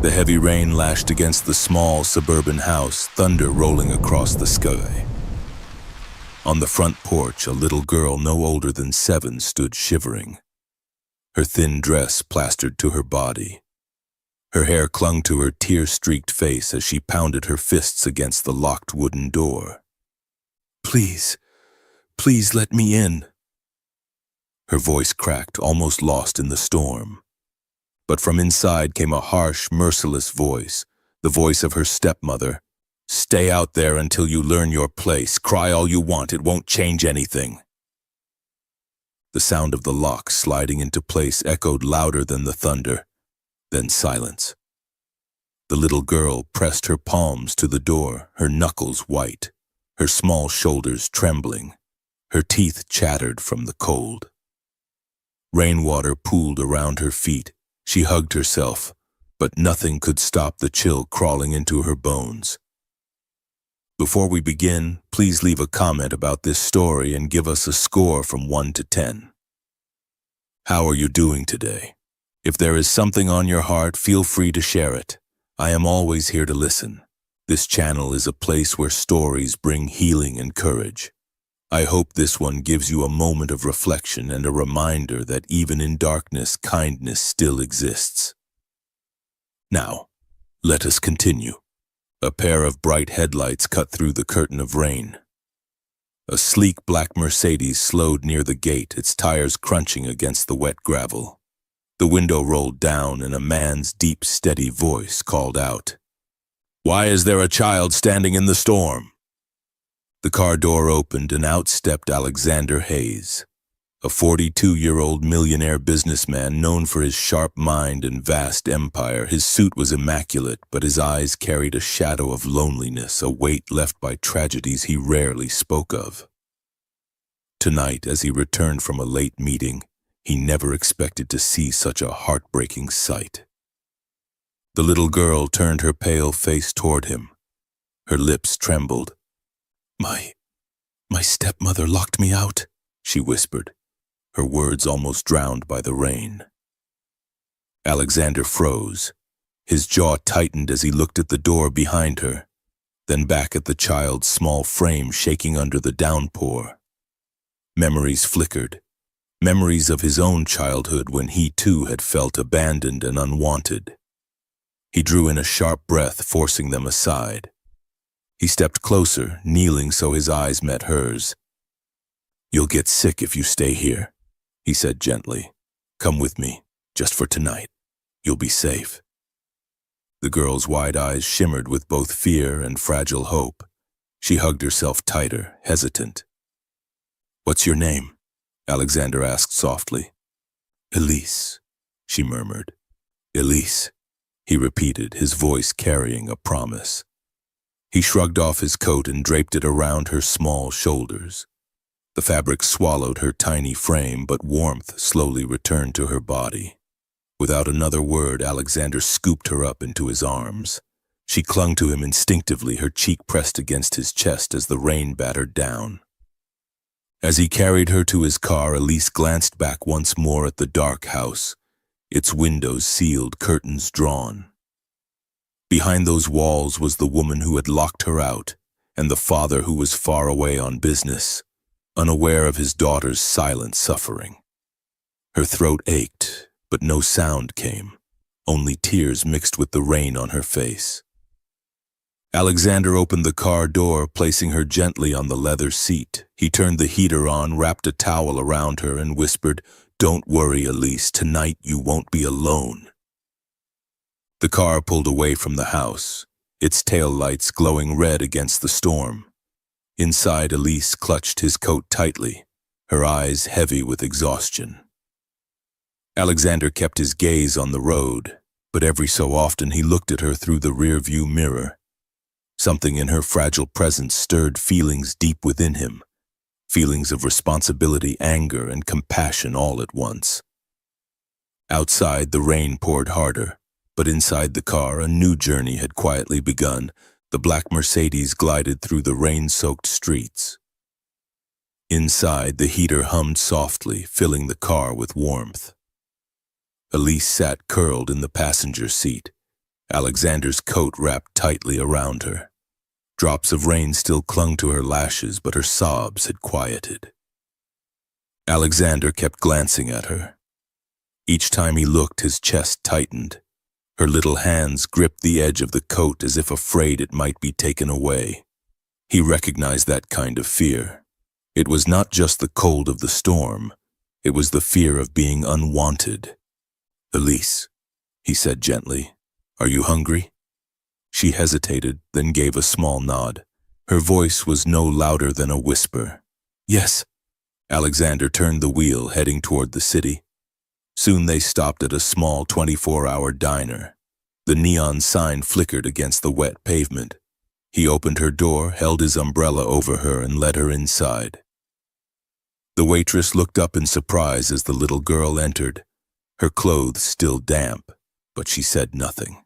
The heavy rain lashed against the small suburban house, thunder rolling across the sky. On the front porch, a little girl no older than 7 stood shivering, her thin dress plastered to her body. Her hair clung to her tear-streaked face as she pounded her fists against the locked wooden door. "Please, please let me in." Her voice cracked, almost lost in the storm. But from inside came a harsh, merciless voice, the voice of her stepmother. "Stay out there until you learn your place. Cry all you want, it won't change anything." The sound of the lock sliding into place echoed louder than the thunder, then silence. The little girl pressed her palms to the door, her knuckles white, her small shoulders trembling, her teeth chattered from the cold. Rainwater pooled around her feet. She hugged herself, but nothing could stop the chill crawling into her bones. Before we begin, please leave a comment about this story and give us a score from 1 to 10. How are you doing today? If there is something on your heart, feel free to share it. I am always here to listen. This channel is a place where stories bring healing and courage. I hope this one gives you a moment of reflection and a reminder that even in darkness, kindness still exists. Now, let us continue. A pair of bright headlights cut through the curtain of rain. A sleek black Mercedes slowed near the gate, its tires crunching against the wet gravel. The window rolled down and a man's deep, steady voice called out, "Why is there a child standing in the storm?" The car door opened and out stepped Alexander Hayes, a 42-year-old millionaire businessman known for his sharp mind and vast empire. His suit was immaculate, but his eyes carried a shadow of loneliness, a weight left by tragedies he rarely spoke of. Tonight, as he returned from a late meeting, he never expected to see such a heartbreaking sight. The little girl turned her pale face toward him. Her lips trembled. My stepmother locked me out," she whispered, her words almost drowned by the rain. Alexander froze. His jaw tightened as he looked at the door behind her, then back at the child's small frame shaking under the downpour. Memories flickered. Memories of his own childhood when he too had felt abandoned and unwanted. He drew in a sharp breath, forcing them aside. He stepped closer, kneeling so his eyes met hers. "You'll get sick if you stay here," he said gently. "Come with me, just for tonight. You'll be safe." The girl's wide eyes shimmered with both fear and fragile hope. She hugged herself tighter, hesitant. "What's your name?" Alexander asked softly. "Elise," she murmured. "Elise," he repeated, his voice carrying a promise. He shrugged off his coat and draped it around her small shoulders. The fabric swallowed her tiny frame, but warmth slowly returned to her body. Without another word, Alexander scooped her up into his arms. She clung to him instinctively, her cheek pressed against his chest as the rain battered down. As he carried her to his car, Elise glanced back once more at the dark house, its windows sealed, curtains drawn. Behind those walls was the woman who had locked her out, and the father who was far away on business, unaware of his daughter's silent suffering. Her throat ached, but no sound came, only tears mixed with the rain on her face. Alexander opened the car door, placing her gently on the leather seat. He turned the heater on, wrapped a towel around her, and whispered, "Don't worry, Elise, tonight you won't be alone." The car pulled away from the house, its tail lights glowing red against the storm. Inside, Elise clutched his coat tightly, her eyes heavy with exhaustion. Alexander kept his gaze on the road, but every so often he looked at her through the rearview mirror. Something in her fragile presence stirred feelings deep within him, feelings of responsibility, anger, and compassion all at once. Outside, the rain poured harder, but inside the car, a new journey had quietly begun. The black Mercedes glided through the rain-soaked streets. Inside, the heater hummed softly, filling the car with warmth. Elise sat curled in the passenger seat, Alexander's coat wrapped tightly around her. Drops of rain still clung to her lashes, but her sobs had quieted. Alexander kept glancing at her. Each time he looked, his chest tightened. Her little hands gripped the edge of the coat as if afraid it might be taken away. He recognized that kind of fear. It was not just the cold of the storm. It was the fear of being unwanted. "Elise," he said gently, "are you hungry?" She hesitated, then gave a small nod. Her voice was no louder than a whisper. "Yes." Alexander turned the wheel, heading toward the city. Soon they stopped at a small 24-hour diner. The neon sign flickered against the wet pavement. He opened her door, held his umbrella over her, and led her inside. The waitress looked up in surprise as the little girl entered, her clothes still damp, but she said nothing.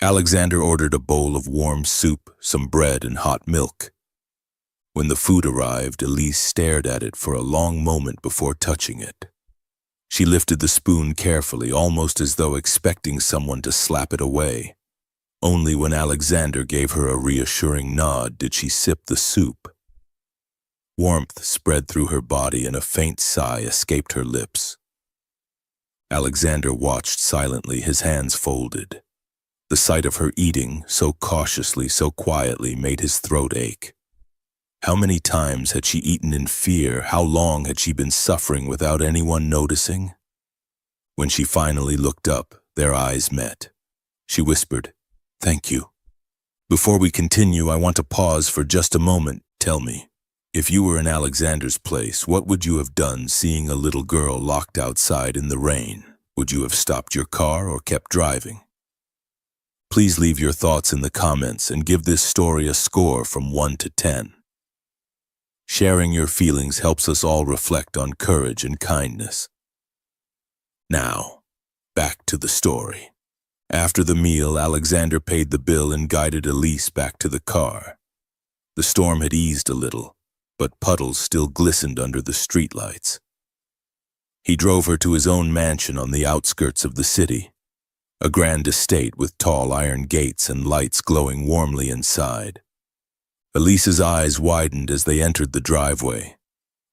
Alexander ordered a bowl of warm soup, some bread, and hot milk. When the food arrived, Elise stared at it for a long moment before touching it. She lifted the spoon carefully, almost as though expecting someone to slap it away. Only when Alexander gave her a reassuring nod did she sip the soup. Warmth spread through her body and a faint sigh escaped her lips. Alexander watched silently, his hands folded. The sight of her eating, so cautiously, so quietly, made his throat ache. How many times had she eaten in fear? How long had she been suffering without anyone noticing? When she finally looked up, their eyes met. She whispered, "Thank you. Before we continue, I want to pause for just a moment. Tell me, if you were in Alexander's place, what would you have done seeing a little girl locked outside in the rain? Would you have stopped your car or kept driving?" Please leave your thoughts in the comments and give this story a score from 1 to 10. Sharing your feelings helps us all reflect on courage and kindness. Now, back to the story. After the meal, Alexander paid the bill and guided Elise back to the car. The storm had eased a little, but puddles still glistened under the streetlights. He drove her to his own mansion on the outskirts of the city, a grand estate with tall iron gates and lights glowing warmly inside. Elise's eyes widened as they entered the driveway.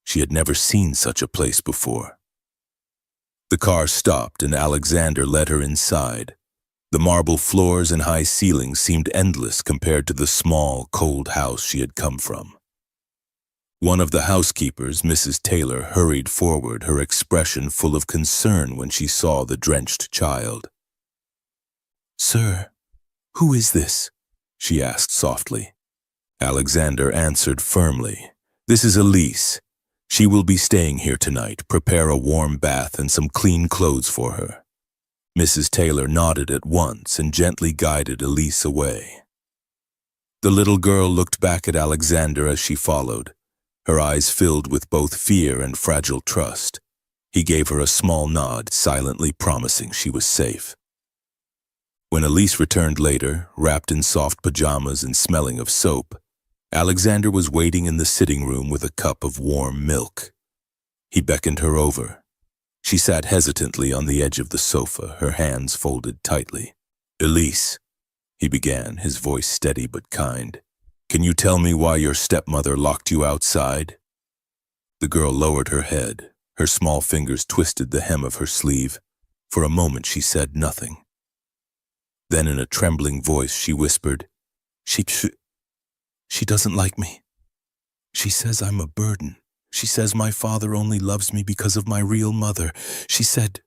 She had never seen such a place before. The car stopped and Alexander led her inside. The marble floors and high ceilings seemed endless compared to the small, cold house she had come from. One of the housekeepers, Mrs. Taylor, hurried forward, her expression full of concern when she saw the drenched child. "Sir, who is this?" she asked softly. Alexander answered firmly, "This is Elise. She will be staying here tonight. Prepare a warm bath and some clean clothes for her." Mrs. Taylor nodded at once and gently guided Elise away. The little girl looked back at Alexander as she followed, her eyes filled with both fear and fragile trust. He gave her a small nod, silently promising she was safe. When Elise returned later, wrapped in soft pajamas and smelling of soap, Alexander was waiting in the sitting room with a cup of warm milk. He beckoned her over. She sat hesitantly on the edge of the sofa, her hands folded tightly. "Elise," he began, his voice steady but kind, "can you tell me why your stepmother locked you outside?" The girl lowered her head. Her small fingers twisted the hem of her sleeve. For a moment she said nothing. Then in a trembling voice she whispered, She doesn't like me. She says I'm a burden. She says my father only loves me because of my real mother. She said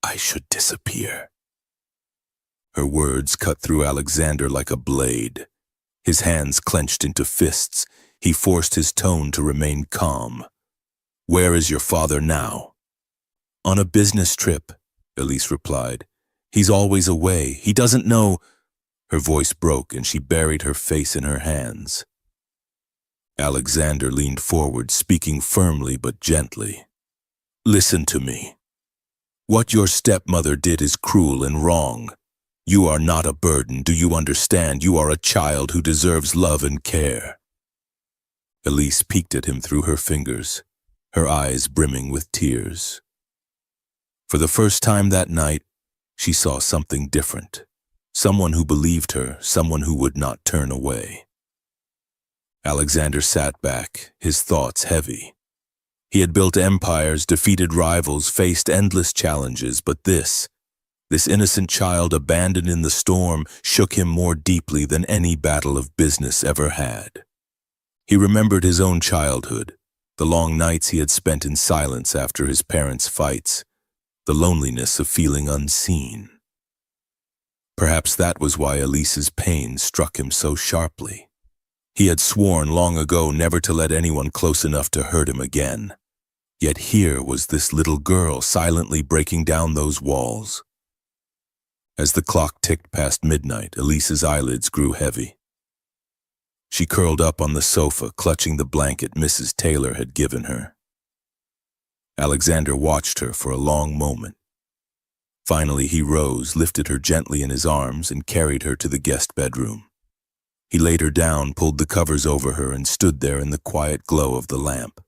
I should disappear." Her words cut through Alexander like a blade. His hands clenched into fists. He forced his tone to remain calm. "Where is your father now?" "On a business trip," Elise replied. "He's always away. He doesn't know—" Her voice broke and she buried her face in her hands. Alexander leaned forward, speaking firmly but gently. "Listen to me. What your stepmother did is cruel and wrong. You are not a burden, do you understand? You are a child who deserves love and care." Elise peeked at him through her fingers, her eyes brimming with tears. For the first time that night, She saw something different. Someone who believed her, someone who would not turn away. Alexander sat back, his thoughts heavy. He had built empires, defeated rivals, faced endless challenges, but this innocent child abandoned in the storm shook him more deeply than any battle of business ever had. He remembered his own childhood, the long nights he had spent in silence after his parents' fights, the loneliness of feeling unseen. Perhaps that was why Elise's pain struck him so sharply. He had sworn long ago never to let anyone close enough to hurt him again. Yet here was this little girl silently breaking down those walls. As the clock ticked past midnight, Elise's eyelids grew heavy. She curled up on the sofa, clutching the blanket Mrs. Taylor had given her. Alexander watched her for a long moment. Finally, he rose, lifted her gently in his arms, and carried her to the guest bedroom. He laid her down, pulled the covers over her, and stood there in the quiet glow of the lamp.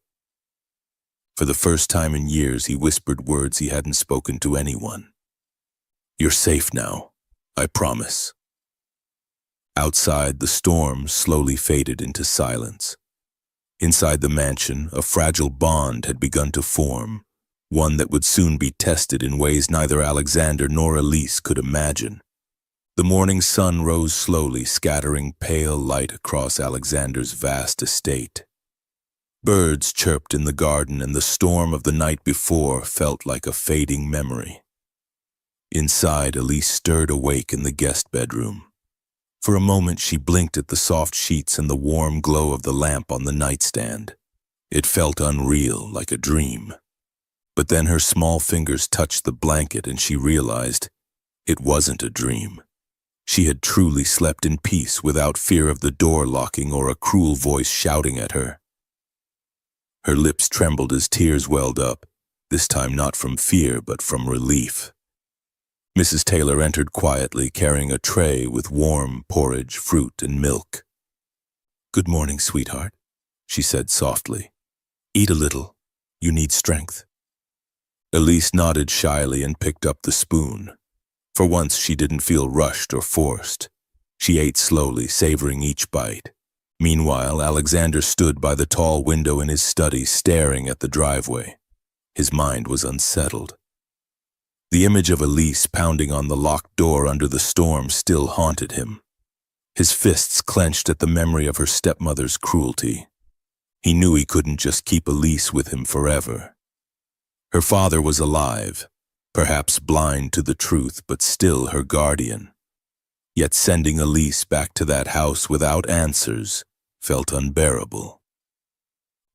For the first time in years, he whispered words he hadn't spoken to anyone. "You're safe now, I promise." Outside, the storm slowly faded into silence. Inside the mansion, a fragile bond had begun to form, one that would soon be tested in ways neither Alexander nor Elise could imagine. The morning sun rose slowly, scattering pale light across Alexander's vast estate. Birds chirped in the garden, and the storm of the night before felt like a fading memory. Inside, Elise stirred awake in the guest bedroom. For a moment, she blinked at the soft sheets and the warm glow of the lamp on the nightstand. It felt unreal, like a dream. But then her small fingers touched the blanket and she realized it wasn't a dream. She had truly slept in peace without fear of the door locking or a cruel voice shouting at her. Her lips trembled as tears welled up, this time not from fear but from relief. Mrs. Taylor entered quietly, carrying a tray with warm porridge, fruit, and milk. "Good morning, sweetheart," she said softly. "Eat a little. You need strength." Elise nodded shyly and picked up the spoon. For once, she didn't feel rushed or forced. She ate slowly, savoring each bite. Meanwhile, Alexander stood by the tall window in his study, staring at the driveway. His mind was unsettled. The image of Elise pounding on the locked door under the storm still haunted him. His fists clenched at the memory of her stepmother's cruelty. He knew he couldn't just keep Elise with him forever. Her father was alive, perhaps blind to the truth, but still her guardian. Yet sending Elise back to that house without answers felt unbearable.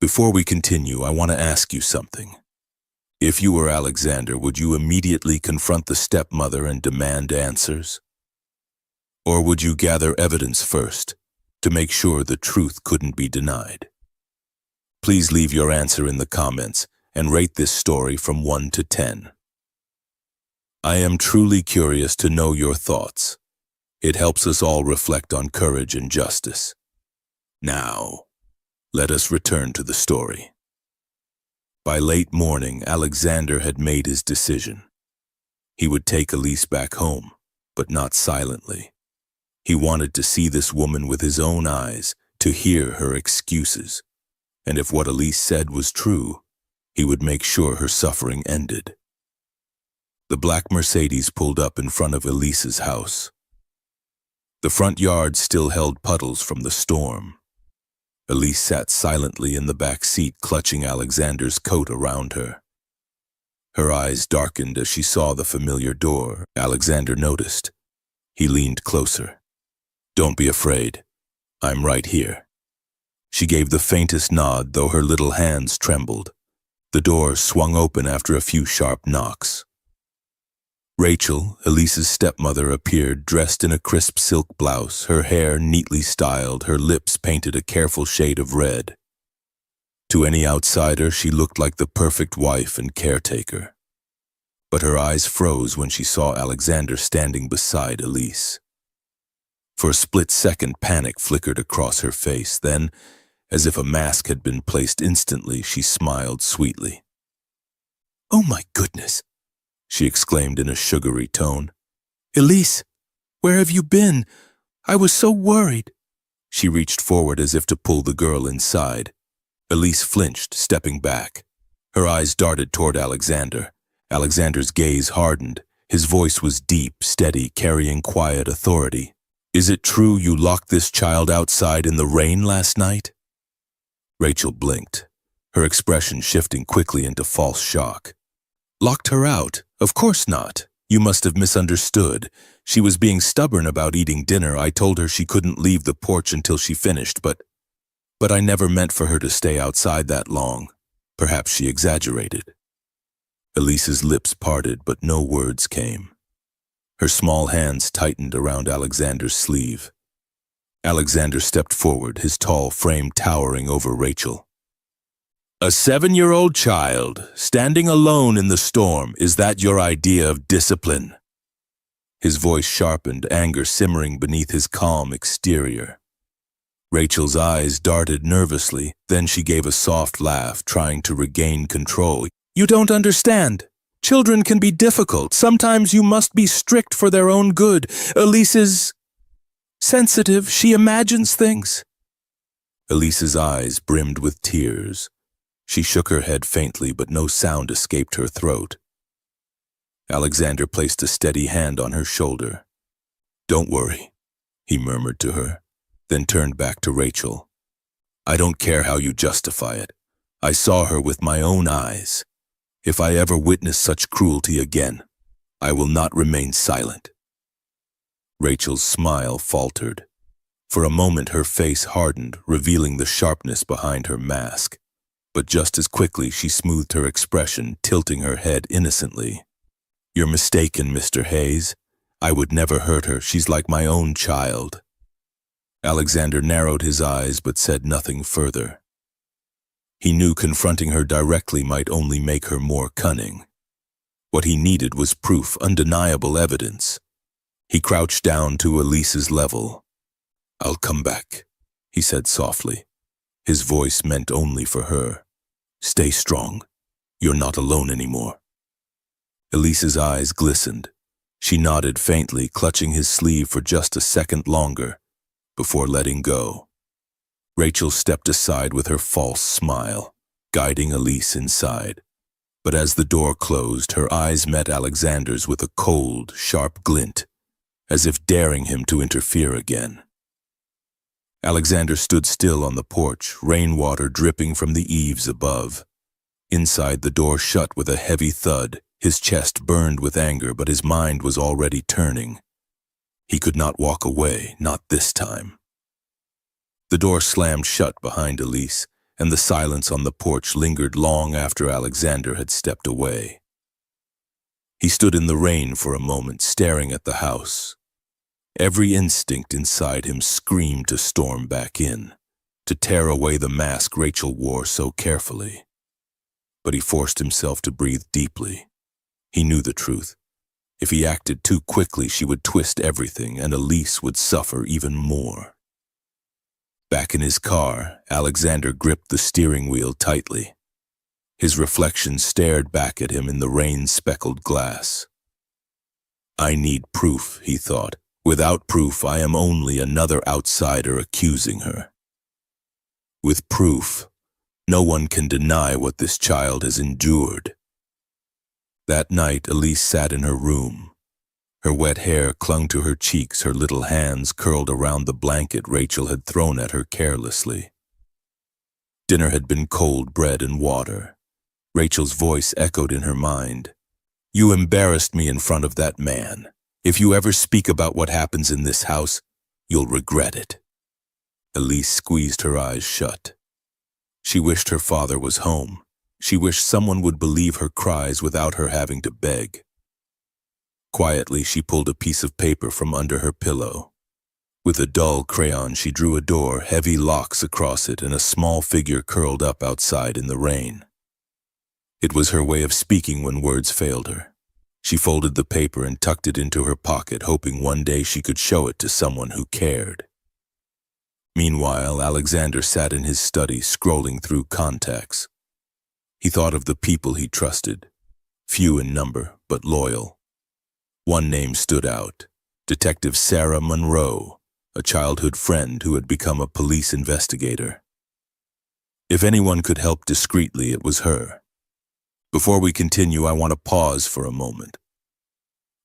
Before we continue, I want to ask you something. If you were Alexander, would you immediately confront the stepmother and demand answers? Or would you gather evidence first to make sure the truth couldn't be denied? Please leave your answer in the comments and rate this story from 1 to 10. I am truly curious to know your thoughts. It helps us all reflect on courage and justice. Now, let us return to the story. By late morning, Alexander had made his decision. He would take Elise back home, but not silently. He wanted to see this woman with his own eyes, to hear her excuses. And if what Elise said was true, he would make sure her suffering ended. The black Mercedes pulled up in front of Elise's house. The front yard still held puddles from the storm. Elise sat silently in the back seat, clutching Alexander's coat around her. Her eyes darkened as she saw the familiar door. Alexander noticed. He leaned closer. "Don't be afraid. I'm right here." She gave the faintest nod, though her little hands trembled. The door swung open after a few sharp knocks. Rachel, Elise's stepmother, appeared dressed in a crisp silk blouse, her hair neatly styled, her lips painted a careful shade of red. To any outsider, she looked like the perfect wife and caretaker. But her eyes froze when she saw Alexander standing beside Elise. For a split second, panic flickered across her face. Then, as if a mask had been placed instantly, she smiled sweetly. "Oh my goodness," she exclaimed in a sugary tone. "Elise, where have you been? I was so worried." She reached forward as if to pull the girl inside. Elise flinched, stepping back. Her eyes darted toward Alexander. Alexander's gaze hardened. His voice was deep, steady, carrying quiet authority. "Is it true you locked this child outside in the rain last night?" Rachel blinked, her expression shifting quickly into false shock. "Locked her out? Of course not. You must have misunderstood. She was being stubborn about eating dinner. I told her she couldn't leave the porch until she finished, but I never meant for her to stay outside that long. Perhaps she exaggerated." Elise's lips parted, but no words came. Her small hands tightened around Alexander's sleeve. Alexander stepped forward, his tall frame towering over Rachel. "A 7-year-old child, standing alone in the storm, is that your idea of discipline?" His voice sharpened, anger simmering beneath his calm exterior. Rachel's eyes darted nervously, then she gave a soft laugh, trying to regain control. "You don't understand. Children can be difficult. Sometimes you must be strict for their own good. Elise is sensitive. She imagines things." Elise's eyes brimmed with tears. She shook her head faintly, but no sound escaped her throat. Alexander placed a steady hand on her shoulder. "Don't worry," he murmured to her, then turned back to Rachel. "I don't care how you justify it. I saw her with my own eyes. If I ever witness such cruelty again, I will not remain silent." Rachel's smile faltered. For a moment her face hardened, revealing the sharpness behind her mask. But just as quickly she smoothed her expression, tilting her head innocently. "You're mistaken, Mr. Hayes. I would never hurt her. She's like my own child." Alexander narrowed his eyes but said nothing further. He knew confronting her directly might only make her more cunning. What he needed was proof, undeniable evidence. He crouched down to Elise's level. "I'll come back," he said softly. His voice meant only for her. "Stay strong. You're not alone anymore." Elise's eyes glistened. She nodded faintly, clutching his sleeve for just a second longer, before letting go. Rachel stepped aside with her false smile, guiding Elise inside. But as the door closed, her eyes met Alexander's with a cold, sharp glint, as if daring him to interfere again. Alexander stood still on the porch, rainwater dripping from the eaves above. Inside, the door shut with a heavy thud. His chest burned with anger, but his mind was already turning. He could not walk away, not this time. The door slammed shut behind Elise, and the silence on the porch lingered long after Alexander had stepped away. He stood in the rain for a moment, staring at the house. Every instinct inside him screamed to storm back in, to tear away the mask Rachel wore so carefully. But he forced himself to breathe deeply. He knew the truth. If he acted too quickly, she would twist everything, and Elise would suffer even more. Back in his car, Alexander gripped the steering wheel tightly. His reflection stared back at him in the rain-speckled glass. "I need proof," he thought. "Without proof, I am only another outsider accusing her. With proof, no one can deny what this child has endured." That night, Elise sat in her room. Her wet hair clung to her cheeks, her little hands curled around the blanket Rachel had thrown at her carelessly. Dinner had been cold bread and water. Rachel's voice echoed in her mind. "You embarrassed me in front of that man. If you ever speak about what happens in this house, you'll regret it." Elise squeezed her eyes shut. She wished her father was home. She wished someone would believe her cries without her having to beg. Quietly, she pulled a piece of paper from under her pillow. With a dull crayon, she drew a door, heavy locks across it, and a small figure curled up outside in the rain. It was her way of speaking when words failed her. She folded the paper and tucked it into her pocket, hoping one day she could show it to someone who cared. Meanwhile, Alexander sat in his study, scrolling through contacts. He thought of the people he trusted. few in number, but loyal. One name stood out, Detective Sarah Monroe, a childhood friend who had become a police investigator. If anyone could help discreetly, it was her. Before we continue, I want to pause for a moment.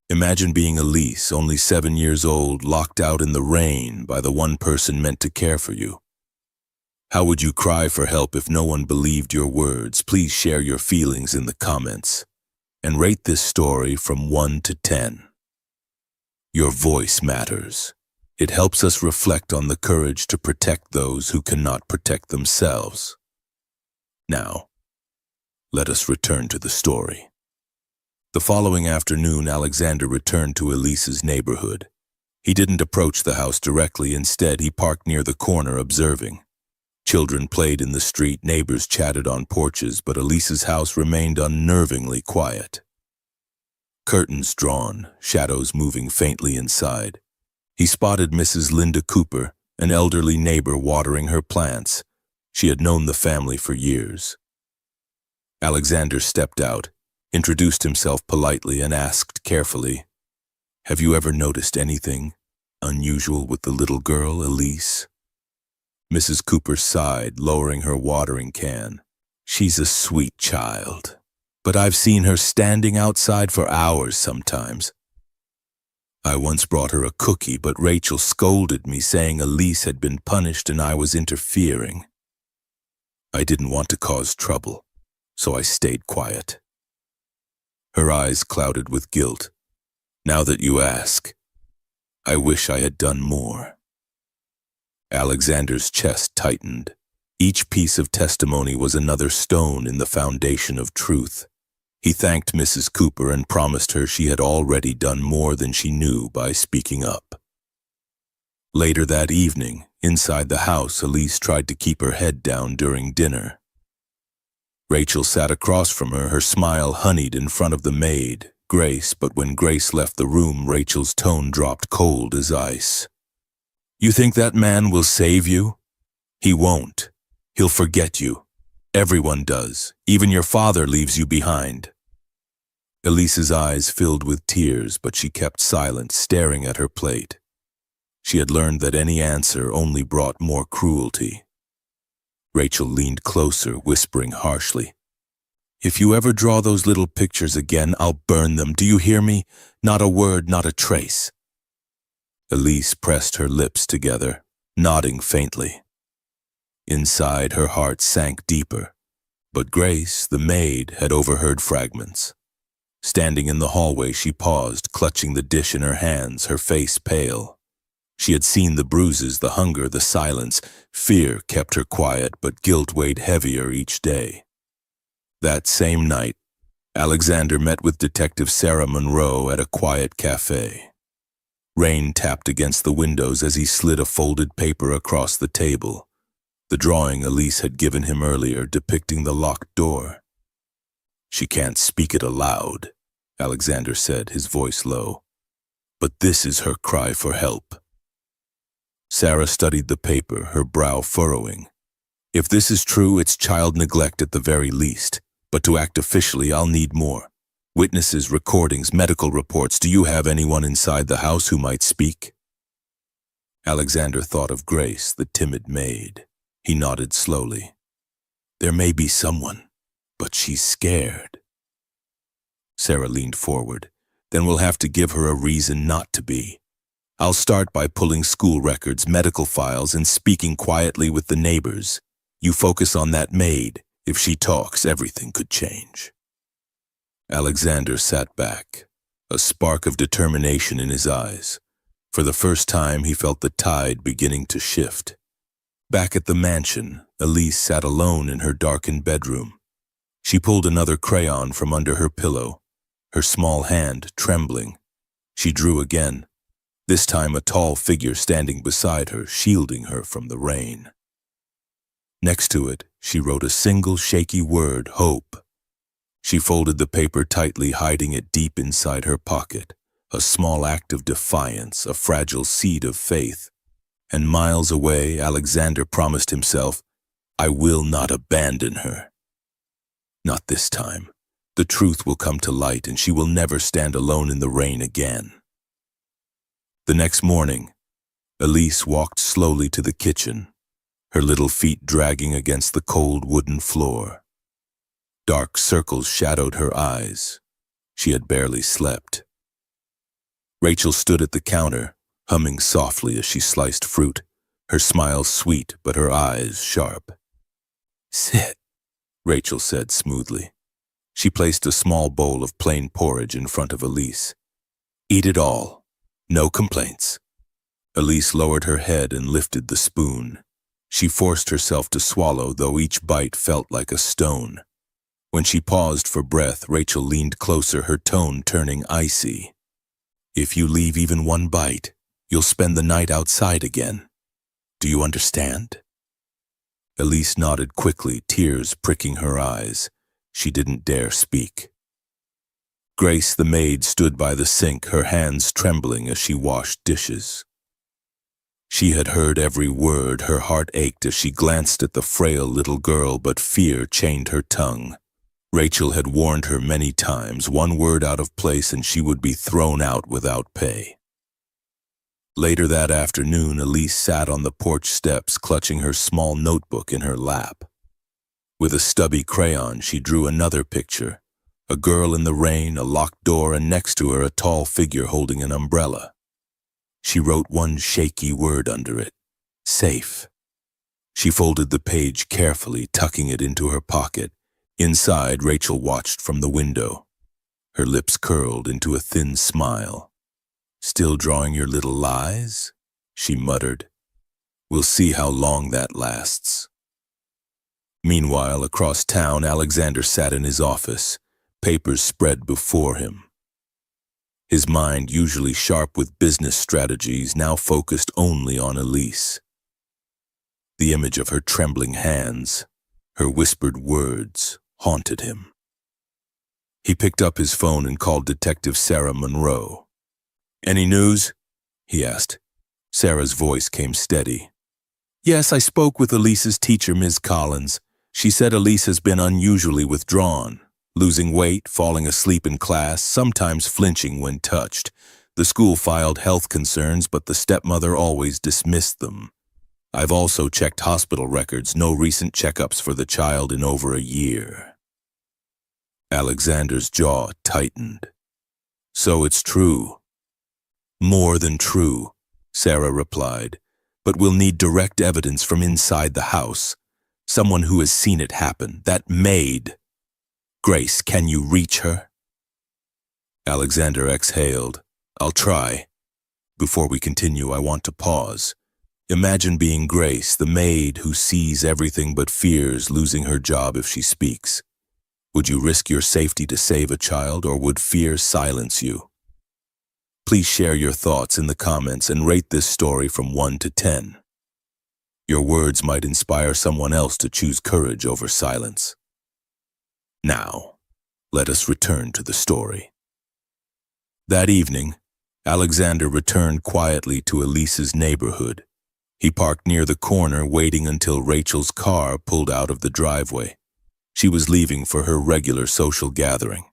Imagine being Elise, only 7 years old, locked out in the rain by the one person meant to care for you. How would you cry for help if no one believed your words? Please share your feelings in the comments and rate this story from 1 to 10. Your voice matters. It helps us reflect on the courage to protect those who cannot protect themselves. Now, let us return to the story. The following afternoon, Alexander returned to Elise's neighborhood. He didn't approach the house directly. Instead, he parked near the corner, observing. Children played in the street, neighbors chatted on porches, but Elise's house remained unnervingly quiet. Curtains drawn, shadows moving faintly inside. He spotted Mrs. Linda Cooper, an elderly neighbor, watering her plants. She had known the family for years. Alexander stepped out, introduced himself politely, and asked carefully, "Have you ever noticed anything unusual with the little girl, Elise?" Mrs. Cooper sighed, lowering her watering can. "She's a sweet child, but I've seen her standing outside for hours sometimes. I once brought her a cookie, but Rachel scolded me, saying Elise had been punished and I was interfering. I didn't want to cause trouble, so I stayed quiet." Her eyes clouded with guilt. "Now that you ask, I wish I had done more." Alexander's chest tightened. Each piece of testimony was another stone in the foundation of truth. He thanked Mrs. Cooper and promised her she had already done more than she knew by speaking up. Later that evening, inside the house, Elise tried to keep her head down during dinner. Rachel sat across from her, her smile honeyed in front of the maid, Grace, but when Grace left the room, Rachel's tone dropped cold as ice. "You think that man will save you? He won't. He'll forget you. Everyone does. Even your father leaves you behind." Elise's eyes filled with tears, but she kept silent, staring at her plate. She had learned that any answer only brought more cruelty. Rachel leaned closer, whispering harshly, "If you ever draw those little pictures again, I'll burn them. Do you hear me? Not a word, not a trace." Elise pressed her lips together, nodding faintly. Inside, her heart sank deeper, but Grace, the maid, had overheard fragments. Standing in the hallway, she paused, clutching the dish in her hands, her face pale. She had seen the bruises, the hunger, the silence. Fear kept her quiet, but guilt weighed heavier each day. That same night, Alexander met with Detective Sarah Monroe at a quiet cafe. Rain tapped against the windows as he slid a folded paper across the table, the drawing Elise had given him earlier depicting the locked door. "She can't speak it aloud," Alexander said, his voice low, "but this is her cry for help." Sarah studied the paper, her brow furrowing. "If this is true, it's child neglect at the very least, but to act officially, I'll need more. Witnesses, recordings, medical reports. Do you have anyone inside the house who might speak?" Alexander thought of Grace, the timid maid. He nodded slowly. "There may be someone, but she's scared." Sarah leaned forward. "Then we'll have to give her a reason not to be. I'll start by pulling school records, medical files, and speaking quietly with the neighbors. You focus on that maid. If she talks, everything could change." Alexander sat back, a spark of determination in his eyes. For the first time, he felt the tide beginning to shift. Back at the mansion, Elise sat alone in her darkened bedroom. She pulled another crayon from under her pillow, her small hand trembling. She drew again, this time a tall figure standing beside her, shielding her from the rain. Next to it, she wrote a single shaky word, hope. She folded the paper tightly, hiding it deep inside her pocket, a small act of defiance, a fragile seed of faith. And miles away, Alexander promised himself, "I will not abandon her. Not this time. The truth will come to light and she will never stand alone in the rain again. The next morning, Elise walked slowly to the kitchen, her little feet dragging against the cold wooden floor. Dark circles shadowed her eyes. She had barely slept. Rachel stood at the counter, humming softly as she sliced fruit, her smile sweet but her eyes sharp. "Sit," Rachel said smoothly. She placed a small bowl of plain porridge in front of Elise. "Eat it all. No complaints." Elise lowered her head and lifted the spoon. She forced herself to swallow, though each bite felt like a stone. When she paused for breath, Rachel leaned closer, her tone turning icy. "If you leave even one bite, you'll spend the night outside again. Do you understand?" Elise nodded quickly, tears pricking her eyes. She didn't dare speak. Grace, the maid, stood by the sink, her hands trembling as she washed dishes. She had heard every word. Her heart ached as she glanced at the frail little girl, but fear chained her tongue. Rachel had warned her many times, one word out of place and she would be thrown out without pay. Later that afternoon, Elise sat on the porch steps, clutching her small notebook in her lap. With a stubby crayon, she drew another picture, a girl in the rain, a locked door, and next to her a tall figure holding an umbrella. She wrote one shaky word under it: safe. She folded the page carefully, tucking it into her pocket. Inside, Rachel watched from the window. Her lips curled into a thin smile. "Still drawing your little lies?" she muttered. "We'll see how long that lasts." Meanwhile, across town, Alexander sat in his office, papers spread before him. His mind, usually sharp with business strategies, now focused only on Elise. The image of her trembling hands, her whispered words, haunted him. He picked up his phone and called Detective Sarah Monroe. "Any news?" he asked. Sarah's voice came steady. "Yes, I spoke with Elise's teacher, Ms. Collins. She said Elise has been unusually withdrawn, losing weight, falling asleep in class, sometimes flinching when touched. The school filed health concerns, but the stepmother always dismissed them. I've also checked hospital records, no recent checkups for the child in over a year." Alexander's jaw tightened. "So it's true." "More than true," Sarah replied, "but we'll need direct evidence from inside the house. Someone who has seen it happen, that maid. Grace, can you reach her?" Alexander exhaled. "I'll try. Before we continue, I want to pause. Imagine being Grace, the maid who sees everything but fears losing her job if she speaks. Would you risk your safety to save a child, or would fear silence you? Please share your thoughts in the comments and rate this story from 1 to 10. Your words might inspire someone else to choose courage over silence. Now, let us return to the story. That evening, Alexander returned quietly to Elise's neighborhood. He parked near the corner, waiting until Rachel's car pulled out of the driveway. She was leaving for her regular social gathering.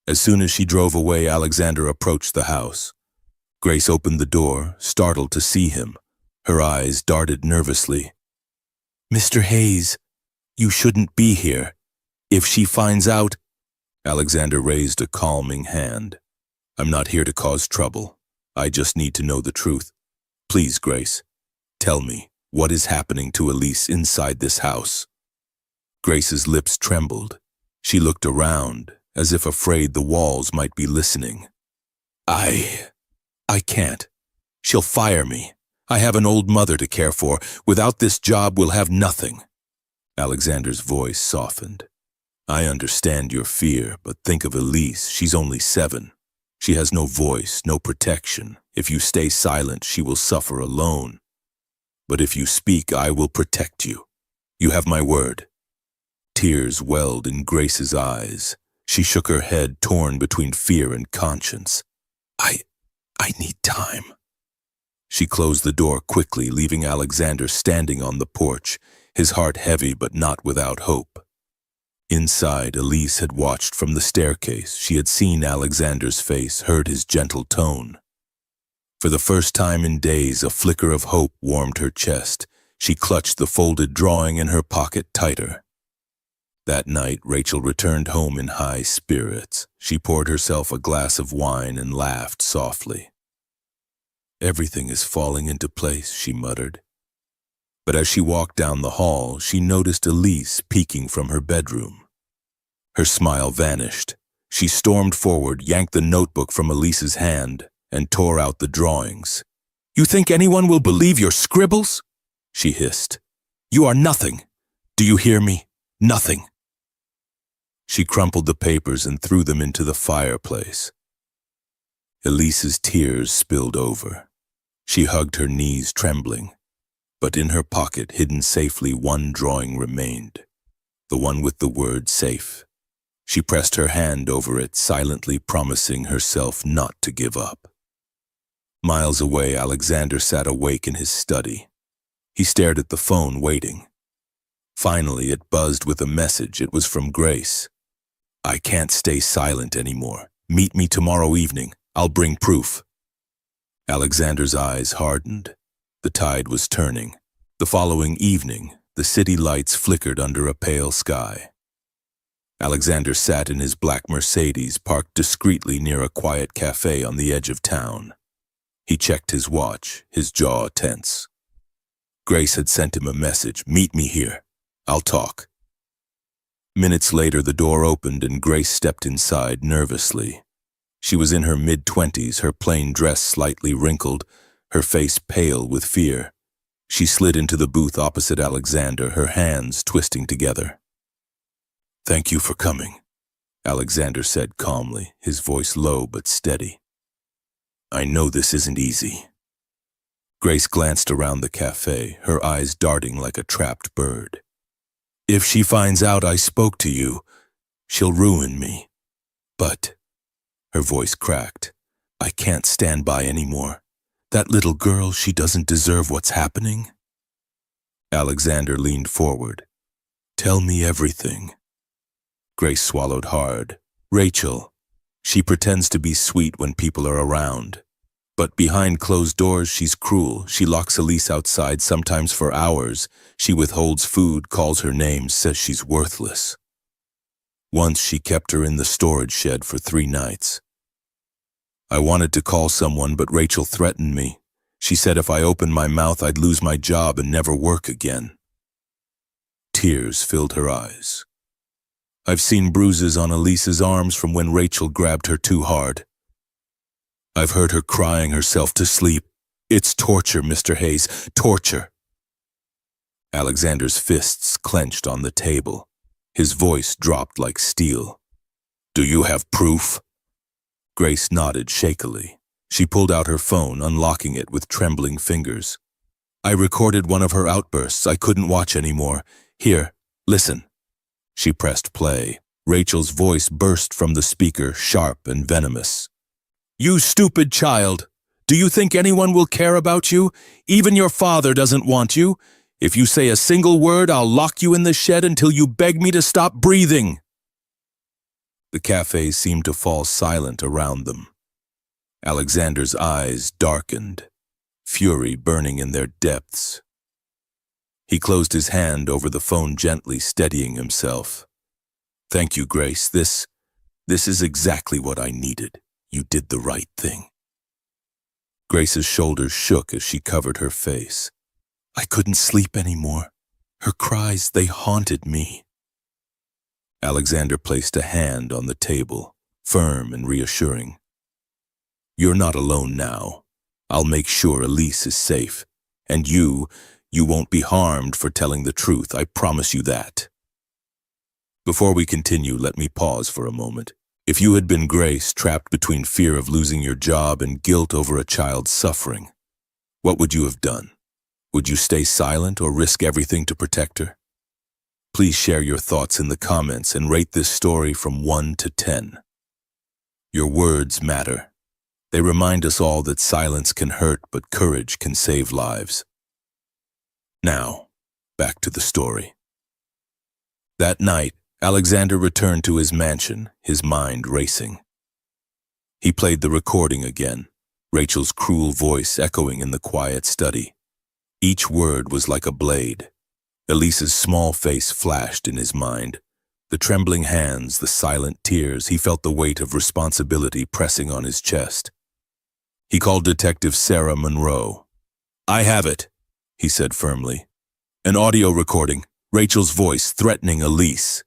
As soon as she drove away, Alexander approached the house. Grace opened the door, startled to see him. Her eyes darted nervously. "Mr. Hayes, you shouldn't be here. If she finds out—" Alexander raised a calming hand. "I'm not here to cause trouble. I just need to know the truth. Please, Grace, tell me, what is happening to Elise inside this house?" Grace's lips trembled. She looked around, as if afraid the walls might be listening. I can't. She'll fire me. I have an old mother to care for. Without this job, we'll have nothing." Alexander's voice softened. "I understand your fear, but think of Elise. She's only 7. She has no voice, no protection. If you stay silent, she will suffer alone. But if you speak, I will protect you. You have my word." Tears welled in Grace's eyes. She shook her head, torn between fear and conscience. I need time." She closed the door quickly, leaving Alexander standing on the porch, his heart heavy but not without hope. Inside, Elise had watched from the staircase. She had seen Alexander's face, heard his gentle tone. For the first time in days, a flicker of hope warmed her chest. She clutched the folded drawing in her pocket tighter. That night, Rachel returned home in high spirits. She poured herself a glass of wine and laughed softly. "Everything is falling into place," she muttered. But as she walked down the hall, she noticed Elise peeking from her bedroom. Her smile vanished. She stormed forward, yanked the notebook from Elise's hand, and tore out the drawings. "You think anyone will believe your scribbles?" she hissed. "You are nothing. Do you hear me? Nothing." She crumpled the papers and threw them into the fireplace. Elise's tears spilled over. She hugged her knees, trembling. But in her pocket, hidden safely, one drawing remained, the one with the word safe. She pressed her hand over it, silently promising herself not to give up. Miles away, Alexander sat awake in his study. He stared at the phone, waiting. Finally, it buzzed with a message. It was from Grace. "I can't stay silent anymore. Meet me tomorrow evening. I'll bring proof." Alexander's eyes hardened. The tide was turning. The following evening, the city lights flickered under a pale sky. Alexander sat in his black Mercedes, parked discreetly near a quiet cafe on the edge of town. He checked his watch, his jaw tense. Grace had sent him a message. "Meet me here. I'll talk." Minutes later, the door opened and Grace stepped inside nervously. She was in her mid-20s, her plain dress slightly wrinkled, her face pale with fear. She slid into the booth opposite Alexander, her hands twisting together. "Thank you for coming," Alexander said calmly, his voice low but steady. "I know this isn't easy." Grace glanced around the cafe, her eyes darting like a trapped bird. "If she finds out I spoke to you, she'll ruin me. But," her voice cracked, "I can't stand by anymore. That little girl, she doesn't deserve what's happening." Alexander leaned forward. "Tell me everything." Grace swallowed hard. "Rachel, she pretends to be sweet when people are around. But behind closed doors, she's cruel. She locks Elise outside, sometimes for hours. She withholds food, calls her names, says she's worthless. Once she kept her in the storage shed for 3 nights. I wanted to call someone, but Rachel threatened me. She said if I opened my mouth, I'd lose my job and never work again." Tears filled her eyes. "I've seen bruises on Elise's arms from when Rachel grabbed her too hard. I've heard her crying herself to sleep. It's torture, Mr. Hayes, torture." Alexander's fists clenched on the table. His voice dropped like steel. "Do you have proof?" Grace nodded shakily. She pulled out her phone, unlocking it with trembling fingers. "I recorded one of her outbursts. I couldn't watch anymore. Here, listen." She pressed play. Rachel's voice burst from the speaker, sharp and venomous. "You stupid child! Do you think anyone will care about you? Even your father doesn't want you. If you say a single word, I'll lock you in the shed until you beg me to stop breathing." The cafe seemed to fall silent around them. Alexander's eyes darkened, fury burning in their depths. He closed his hand over the phone gently, steadying himself. "Thank you, Grace. This is exactly what I needed. You did the right thing." Grace's shoulders shook as she covered her face. "I couldn't sleep anymore. Her cries, they haunted me." Alexander placed a hand on the table, firm and reassuring. "You're not alone now. I'll make sure Elise is safe. And you won't be harmed for telling the truth. I promise you that." Before we continue, let me pause for a moment. If you had been Grace, trapped between fear of losing your job and guilt over a child's suffering, what would you have done? Would you stay silent or risk everything to protect her? Please share your thoughts in the comments and rate this story from 1 to 10. Your words matter. They remind us all that silence can hurt, but courage can save lives. Now, back to the story. That night, Alexander returned to his mansion, his mind racing. He played the recording again, Rachel's cruel voice echoing in the quiet study. Each word was like a blade. Elise's small face flashed in his mind. The trembling hands, the silent tears, he felt the weight of responsibility pressing on his chest. He called Detective Sarah Monroe. "I have it," he said firmly. "An audio recording, Rachel's voice threatening Elise."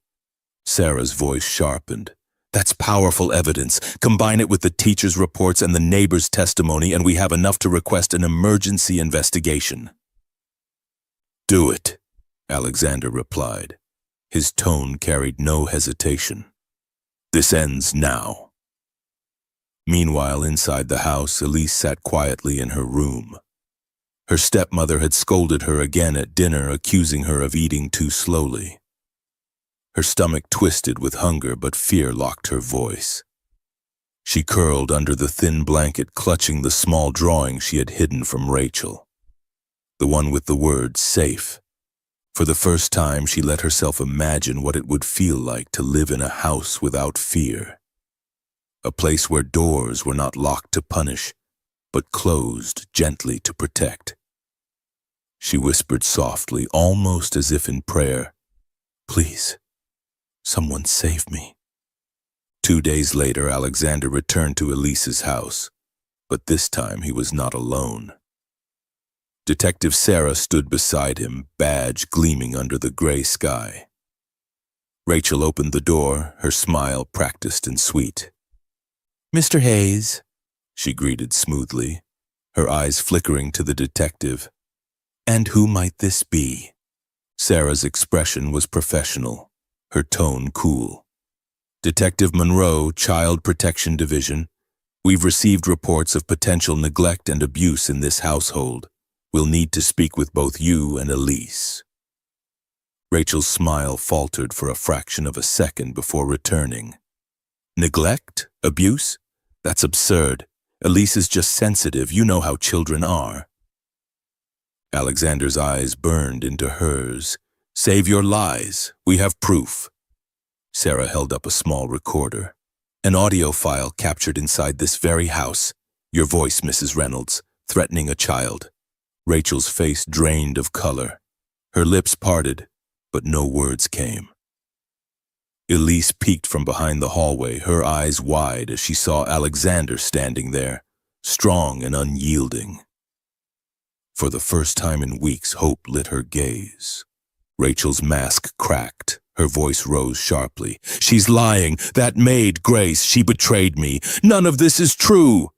Sarah's voice sharpened. "That's powerful evidence. Combine it with the teacher's reports and the neighbor's testimony, and we have enough to request an emergency investigation." "Do it," Alexander replied. His tone carried no hesitation. "This ends now." Meanwhile, inside the house, Elise sat quietly in her room. Her stepmother had scolded her again at dinner, accusing her of eating too slowly. Her stomach twisted with hunger, but fear locked her voice. She curled under the thin blanket, clutching the small drawing she had hidden from Rachel. The one with the words "safe." For the first time, she let herself imagine what it would feel like to live in a house without fear. A place where doors were not locked to punish, but closed gently to protect. She whispered softly, almost as if in prayer, "Please, someone save me." 2 days later, Alexander returned to Elise's house, but this time he was not alone. Detective Sarah stood beside him, badge gleaming under the gray sky. Rachel opened the door, her smile practiced and sweet. "Mr. Hayes," she greeted smoothly, her eyes flickering to the detective. "And who might this be?" Sarah's expression was professional, her tone cool. "Detective Monroe, Child Protection Division. We've received reports of potential neglect and abuse in this household. We'll need to speak with both you and Elise." Rachel's smile faltered for a fraction of a second before returning. "Neglect? Abuse? That's absurd. Elise is just sensitive. You know how children are." Alexander's eyes burned into hers. "Save your lies. We have proof." Sarah held up a small recorder. "An audio file captured inside this very house. Your voice, Mrs. Reynolds, threatening a child." Rachel's face drained of color. Her lips parted, but no words came. Elise peeked from behind the hallway, her eyes wide as she saw Alexander standing there, strong and unyielding. For the first time in weeks, hope lit her gaze. Rachel's mask cracked. Her voice rose sharply. "She's lying. That maid, Grace, she betrayed me. None of this is true."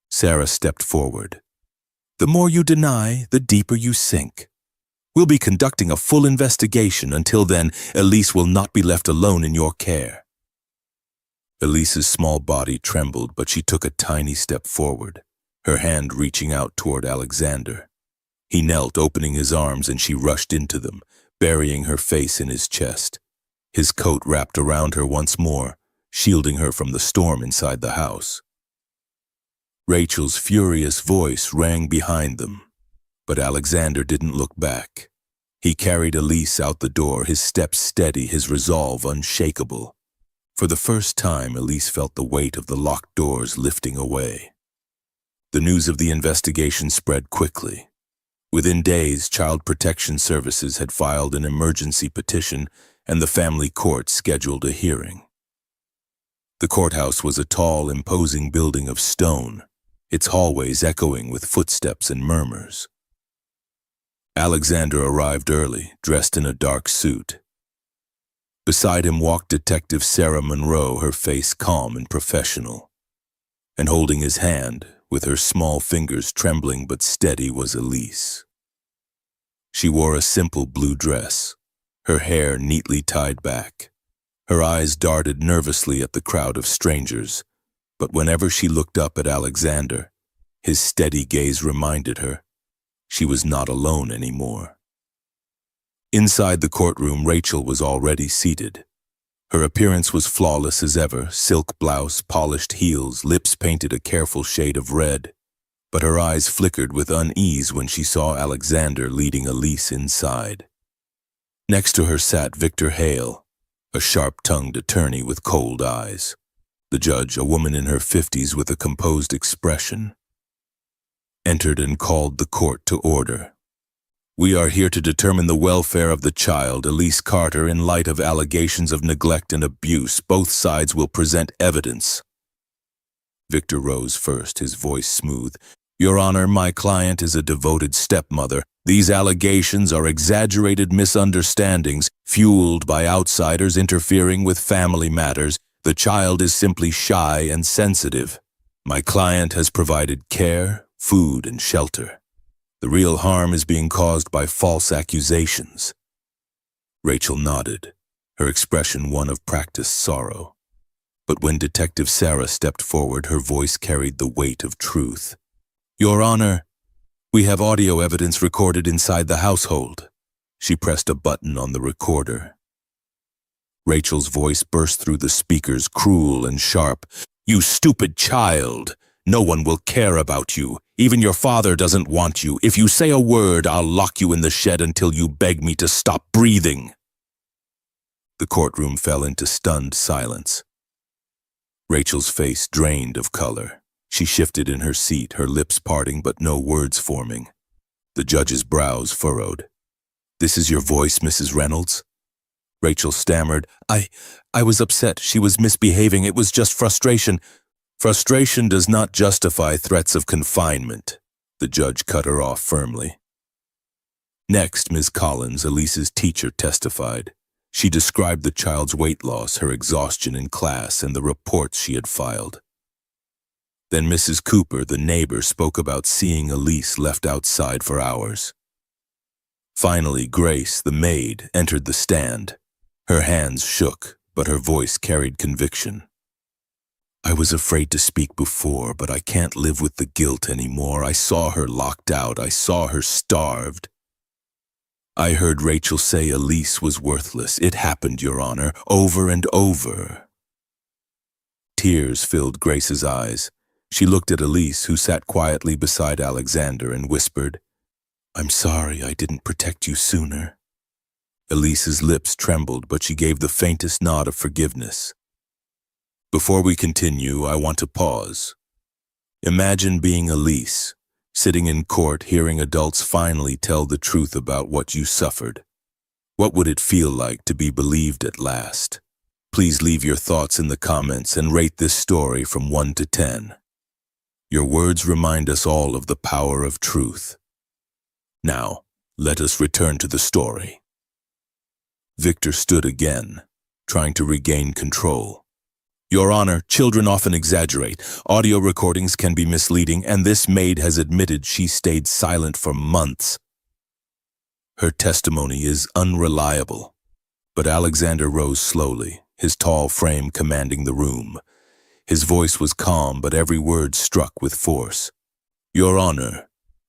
Sarah stepped forward. "The more you deny, the deeper you sink. We'll be conducting a full investigation. Until then, Elise will not be left alone in your care." Elise's small body trembled, but she took a tiny step forward, her hand reaching out toward Alexander. He knelt, opening his arms, and she rushed into them, burying her face in his chest. His coat wrapped around her once more, shielding her from the storm inside the house. Rachel's furious voice rang behind them, but Alexander didn't look back. He carried Elise out the door, his steps steady, his resolve unshakable. For the first time, Elise felt the weight of the locked doors lifting away. The news of the investigation spread quickly. Within days, Child Protection Services had filed an emergency petition, and the family court scheduled a hearing. The courthouse was a tall, imposing building of stone, its hallways echoing with footsteps and murmurs. Alexander arrived early, dressed in a dark suit. Beside him walked Detective Sarah Monroe, her face calm and professional. And holding his hand, with her small fingers trembling but steady, was Elise. She wore a simple blue dress, her hair neatly tied back. Her eyes darted nervously at the crowd of strangers, but whenever she looked up at Alexander, his steady gaze reminded her she was not alone anymore. Inside the courtroom, Rachel was already seated. Her appearance was flawless as ever, silk blouse, polished heels, lips painted a careful shade of red. But her eyes flickered with unease when she saw Alexander leading Elise inside. Next to her sat Victor Hale, a sharp-tongued attorney with cold eyes. The judge, a woman in her 50s with a composed expression, entered and called the court to order. We are here to determine the welfare of the child, Elise Carter, in light of allegations of neglect and abuse. Both sides will present evidence. Victor rose first, his voice smooth. Your Honor, my client is a devoted stepmother. These allegations are exaggerated misunderstandings, fueled by outsiders interfering with family matters. The child is simply shy and sensitive. My client has provided care, food, and shelter. The real harm is being caused by false accusations. Rachel nodded, her expression one of practiced sorrow. But when Detective Sarah stepped forward, her voice carried the weight of truth. Your Honor, we have audio evidence recorded inside the household. She pressed a button on the recorder. Rachel's voice burst through the speakers, cruel and sharp. You stupid child! No one will care about you. Even your father doesn't want you. If you say a word, I'll lock you in the shed until you beg me to stop breathing. The courtroom fell into stunned silence. Rachel's face drained of color. She shifted in her seat, her lips parting but no words forming. The judge's brows furrowed. This is your voice, Mrs. Reynolds? Rachel stammered. I was upset. She was misbehaving. It was just frustration. Frustration does not justify threats of confinement. The judge cut her off firmly. Next, Ms. Collins, Elise's teacher, testified. She described the child's weight loss, her exhaustion in class, and the reports she had filed. Then Mrs. Cooper, the neighbor, spoke about seeing Elise left outside for hours. Finally, Grace, the maid, entered the stand. Her hands shook, but her voice carried conviction. I was afraid to speak before, but I can't live with the guilt anymore. I saw her locked out. I saw her starved. I heard Rachel say Elise was worthless. It happened, Your Honor, over and over. Tears filled Grace's eyes. She looked at Elise, who sat quietly beside Alexander, and whispered, I'm sorry I didn't protect you sooner. Elise's lips trembled, but she gave the faintest nod of forgiveness. Before we continue, I want to pause. Imagine being Elise, sitting in court hearing adults finally tell the truth about what you suffered. What would it feel like to be believed at last? Please leave your thoughts in the comments and rate this story from 1 to 10. Your words remind us all of the power of truth. Now, let us return to the story. Victor stood again, trying to regain control. Your Honor, children often exaggerate. Audio recordings can be misleading, and this maid has admitted she stayed silent for months. Her testimony is unreliable. But Alexander rose slowly, his tall frame commanding the room. His voice was calm, but every word struck with force. Your Honor,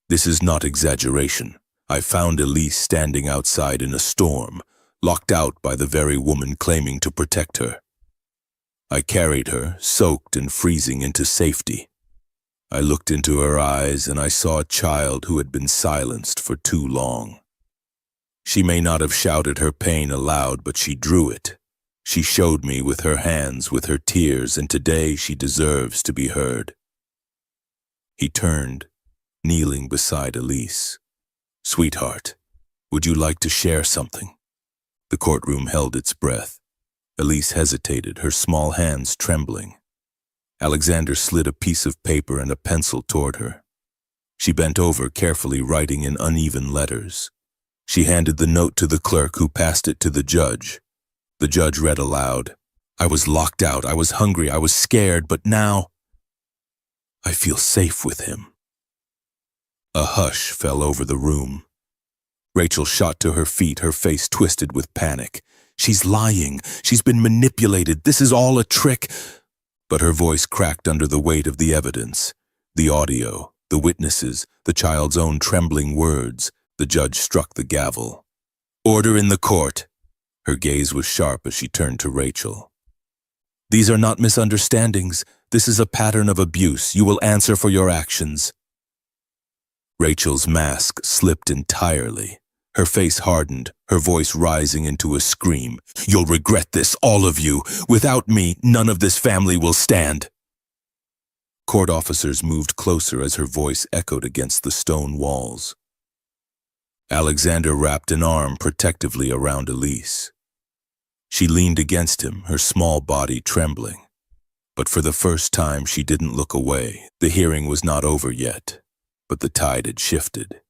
this is not exaggeration. I found Elise standing outside in a storm, locked out by the very woman claiming to protect her. I carried her, soaked and freezing, into safety. I looked into her eyes and I saw a child who had been silenced for too long. She may not have shouted her pain aloud, but she drew it. She showed me with her hands, with her tears, and today she deserves to be heard. He turned, kneeling beside Elise. Sweetheart, would you like to share something? The courtroom held its breath. Elise hesitated, her small hands trembling. Alexander slid a piece of paper and a pencil toward her. She bent over, carefully writing in uneven letters. She handed the note to the clerk, who passed it to the judge. The judge read aloud, I was locked out, I was hungry, I was scared, but now I feel safe with him. A hush fell over the room. Rachel shot to her feet, her face twisted with panic. She's lying. She's been manipulated. This is all a trick. But her voice cracked under the weight of the evidence. The audio, the witnesses, the child's own trembling words. The judge struck the gavel. Order in the court. Her gaze was sharp as she turned to Rachel. These are not misunderstandings. This is a pattern of abuse. You will answer for your actions. Rachel's mask slipped entirely. Her face hardened, her voice rising into a scream. "You'll regret this, all of you. Without me, none of this family will stand." Court officers moved closer as her voice echoed against the stone walls. Alexander wrapped an arm protectively around Elise. She leaned against him, her small body trembling. But for the first time, she didn't look away. The hearing was not over yet, but the tide had shifted.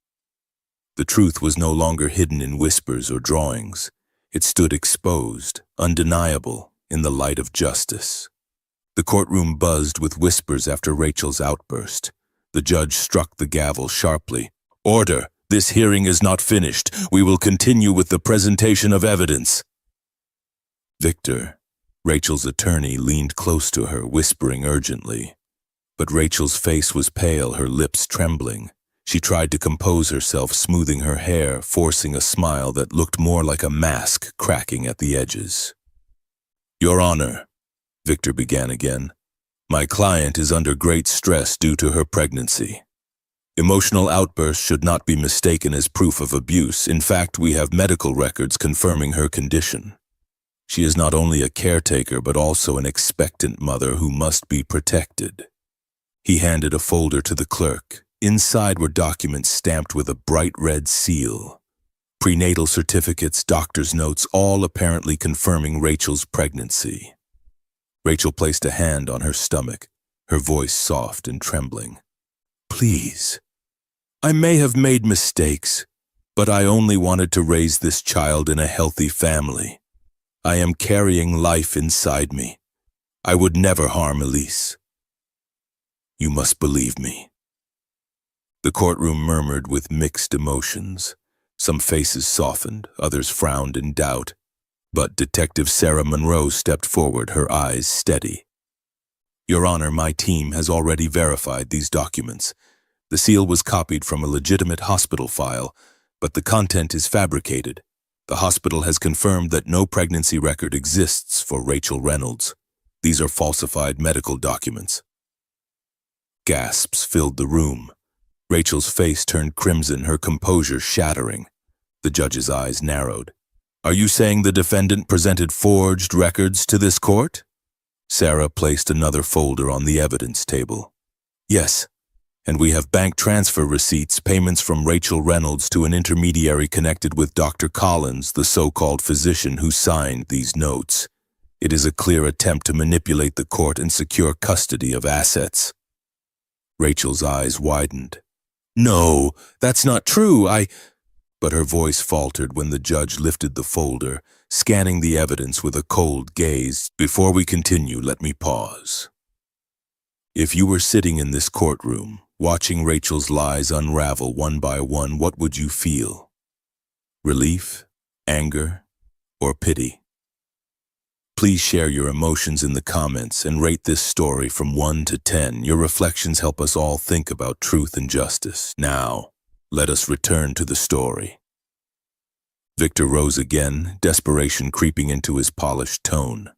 The truth was no longer hidden in whispers or drawings. It stood exposed, undeniable, in the light of justice. The courtroom buzzed with whispers after Rachel's outburst. The judge struck the gavel sharply. "Order! This hearing is not finished. We will continue with the presentation of evidence." Victor, Rachel's attorney, leaned close to her, whispering urgently. But Rachel's face was pale, her lips trembling. She tried to compose herself, smoothing her hair, forcing a smile that looked more like a mask cracking at the edges. "Your Honor," Victor began again, "my client is under great stress due to her pregnancy. Emotional outbursts should not be mistaken as proof of abuse. In fact, we have medical records confirming her condition. She is not only a caretaker but also an expectant mother who must be protected." He handed a folder to the clerk. Inside were documents stamped with a bright red seal. Prenatal certificates, doctor's notes, all apparently confirming Rachel's pregnancy. Rachel placed a hand on her stomach, her voice soft and trembling. "Please, I may have made mistakes, but I only wanted to raise this child in a healthy family. I am carrying life inside me. I would never harm Elise. You must believe me." The courtroom murmured with mixed emotions. Some faces softened, others frowned in doubt. But Detective Sarah Monroe stepped forward, her eyes steady. "Your Honor, my team has already verified these documents. The seal was copied from a legitimate hospital file, but the content is fabricated. The hospital has confirmed that no pregnancy record exists for Rachel Reynolds. These are falsified medical documents." Gasps filled the room. Rachel's face turned crimson, her composure shattering. The judge's eyes narrowed. "Are you saying the defendant presented forged records to this court?" Sarah placed another folder on the evidence table. "Yes, and we have bank transfer receipts, payments from Rachel Reynolds to an intermediary connected with Dr. Collins, the so-called physician who signed these notes. It is a clear attempt to manipulate the court and secure custody of assets." Rachel's eyes widened. "No, that's not true, But her voice faltered when the judge lifted the folder, scanning the evidence with a cold gaze. "Before we continue, let me pause. If you were sitting in this courtroom, watching Rachel's lies unravel one by one, what would you feel? Relief, anger, or pity? Please share your emotions in the comments and rate this story from 1 to 10. Your reflections help us all think about truth and justice. Now, let us return to the story." Victor rose again, desperation creeping into his polished tone.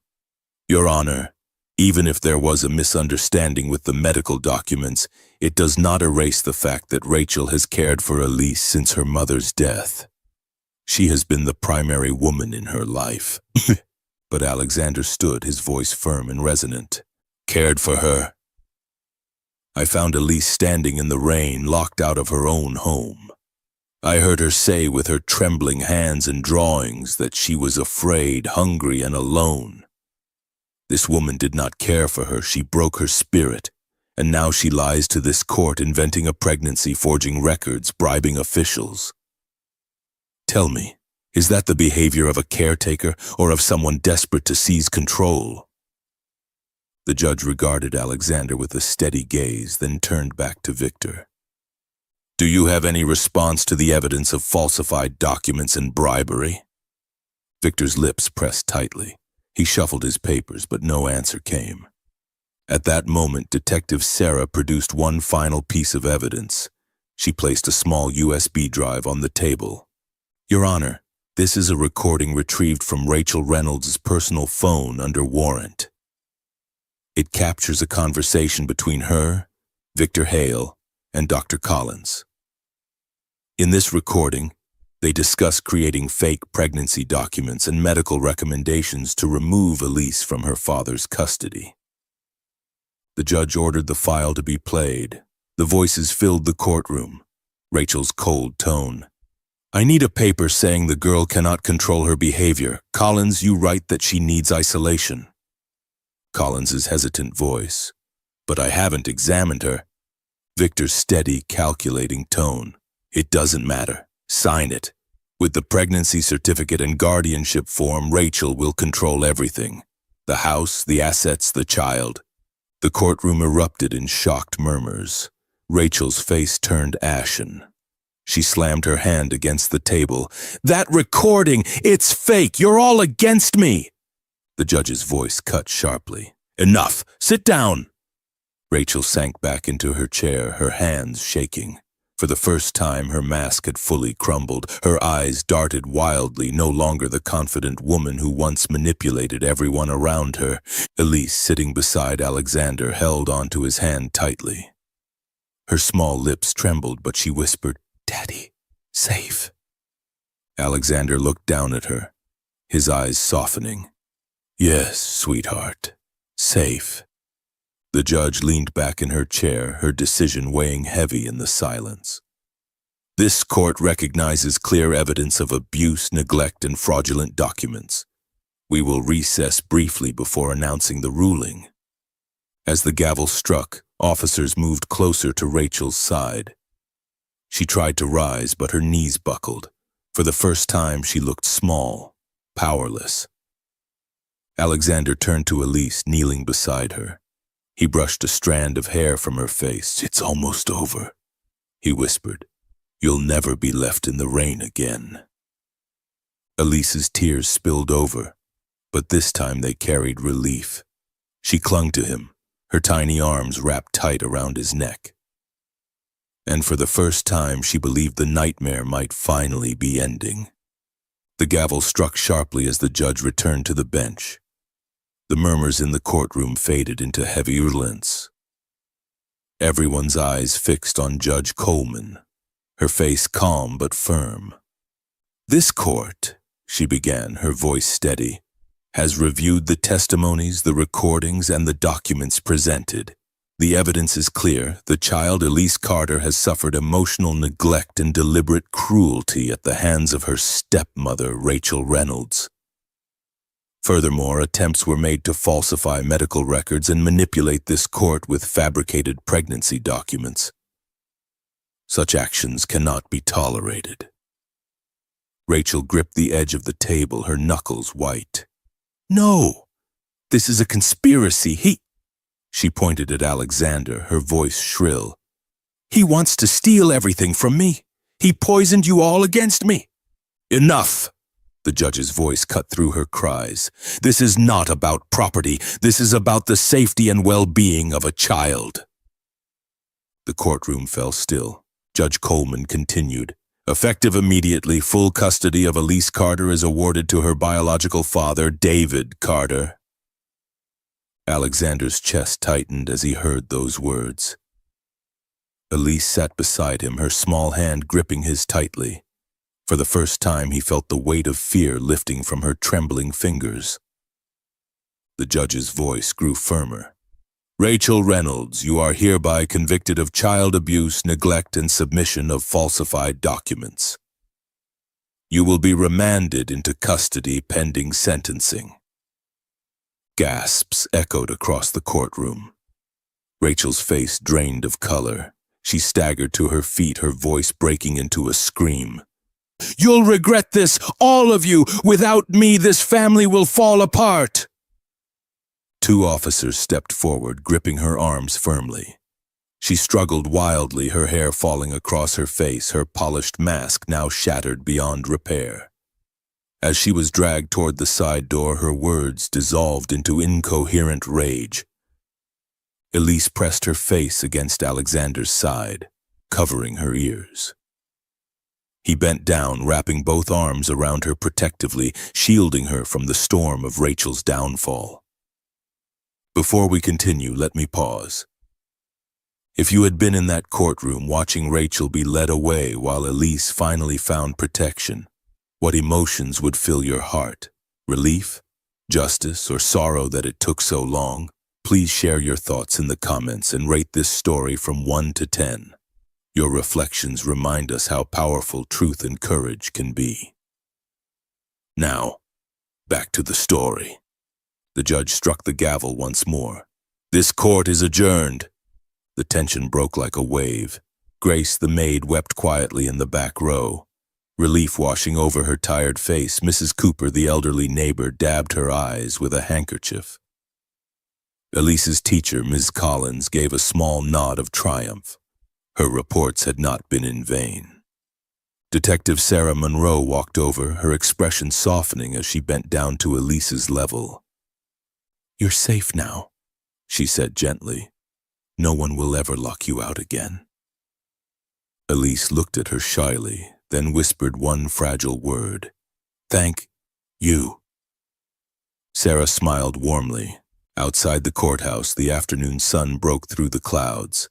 "Your Honor, even if there was a misunderstanding with the medical documents, it does not erase the fact that Rachel has cared for Elise since her mother's death. She has been the primary woman in her life." But Alexander stood, his voice firm and resonant. "Cared for her. I found Elise standing in the rain, locked out of her own home. I heard her say with her trembling hands and drawings that she was afraid, hungry, and alone. This woman did not care for her. She broke her spirit, and now she lies to this court inventing a pregnancy, forging records, bribing officials. Tell me, is that the behavior of a caretaker or of someone desperate to seize control?" The judge regarded Alexander with a steady gaze, then turned back to Victor. "Do you have any response to the evidence of falsified documents and bribery?" Victor's lips pressed tightly. He shuffled his papers, but no answer came. At that moment, Detective Sarah produced one final piece of evidence. She placed a small USB drive on the table. "Your Honor, this is a recording retrieved from Rachel Reynolds' personal phone under warrant. It captures a conversation between her, Victor Hale, and Dr. Collins. In this recording, They discuss creating fake pregnancy documents and medical recommendations to remove Elise from her father's custody. The judge ordered the file to be played. The voices filled the courtroom. Rachel's cold tone. I need a paper saying the girl cannot control her behavior. Collins, you write that she needs isolation. Collins's hesitant voice. But I haven't examined her. Victor's steady, calculating tone. It doesn't matter. Sign it. With the pregnancy certificate and guardianship form, Rachel will control everything. The house, the assets, the child. The courtroom erupted in shocked murmurs. Rachel's face turned ashen. She slammed her hand against the table. That recording, it's fake. You're all against me. The judge's voice cut sharply. Enough. Sit down. Rachel sank back into her chair, her hands shaking. For the first time, her mask had fully crumbled. Her eyes darted wildly, no longer the confident woman who once manipulated everyone around her. Elise, sitting beside Alexander, held onto his hand tightly. Her small lips trembled, but she whispered, Daddy, safe. Alexander looked down at her, his eyes softening. Yes, sweetheart, safe. The judge leaned back in her chair, her decision weighing heavy in the silence. This court recognizes clear evidence of abuse, neglect, and fraudulent documents. We will recess briefly before announcing the ruling. As the gavel struck, officers moved closer to Rachel's side. She tried to rise, but her knees buckled. For the first time, she looked small, powerless. Alexander turned to Elise, kneeling beside her. He brushed a strand of hair from her face. It's almost over, he whispered. You'll never be left in the rain again. Elise's tears spilled over, but this time they carried relief. She clung to him, her tiny arms wrapped tight around his neck. And for the first time, she believed the nightmare might finally be ending. The gavel struck sharply as the judge returned to the bench. The murmurs in the courtroom faded into heavy silence. Everyone's eyes fixed on Judge Coleman, her face calm but firm. This court, she began, her voice steady, has reviewed the testimonies, the recordings, and the documents presented. The evidence is clear. The child, Elise Carter, has suffered emotional neglect and deliberate cruelty at the hands of her stepmother, Rachel Reynolds. Furthermore, attempts were made to falsify medical records and manipulate this court with fabricated pregnancy documents. Such actions cannot be tolerated. Rachel gripped the edge of the table, her knuckles white. No, this is a conspiracy. She pointed at Alexander, her voice shrill. He wants to steal everything from me. He poisoned you all against me. Enough! The judge's voice cut through her cries. This is not about property. This is about the safety and well-being of a child. The courtroom fell still. Judge Coleman continued. Effective immediately, full custody of Elise Carter is awarded to her biological father, David Carter. Alexander's chest tightened as he heard those words. Elise sat beside him, her small hand gripping his tightly. For the first time, he felt the weight of fear lifting from her trembling fingers. The judge's voice grew firmer. Rachel Reynolds, you are hereby convicted of child abuse, neglect, and submission of falsified documents. You will be remanded into custody pending sentencing. Gasps echoed across the courtroom. Rachel's face drained of color. She staggered to her feet, her voice breaking into a scream. You'll regret this, all of you! Without me, this family will fall apart! Two officers stepped forward, gripping her arms firmly. She struggled wildly, her hair falling across her face, her polished mask now shattered beyond repair. As she was dragged toward the side door, her words dissolved into incoherent rage. Elise pressed her face against Alexander's side, covering her ears. He bent down, wrapping both arms around her protectively, shielding her from the storm of Rachel's downfall. Before we continue, let me pause. If you had been in that courtroom watching Rachel be led away while Elise finally found protection, what emotions would fill your heart? Relief, justice, or sorrow that it took so long? Please share your thoughts in the comments and rate this story from 1 to 10. Your reflections remind us how powerful truth and courage can be. Now, back to the story. The judge struck the gavel once more. This court is adjourned. The tension broke like a wave. Grace, the maid, wept quietly in the back row. Relief washing over her tired face, Mrs. Cooper, the elderly neighbor, dabbed her eyes with a handkerchief. Elise's teacher, Ms. Collins, gave a small nod of triumph. Her reports had not been in vain. Detective Sarah Monroe walked over, her expression softening as she bent down to Elise's level. "You're safe now," she said gently. "No one will ever lock you out again." Elise looked at her shyly, then whispered one fragile word. "Thank you." Sarah smiled warmly. Outside the courthouse, the afternoon sun broke through the clouds.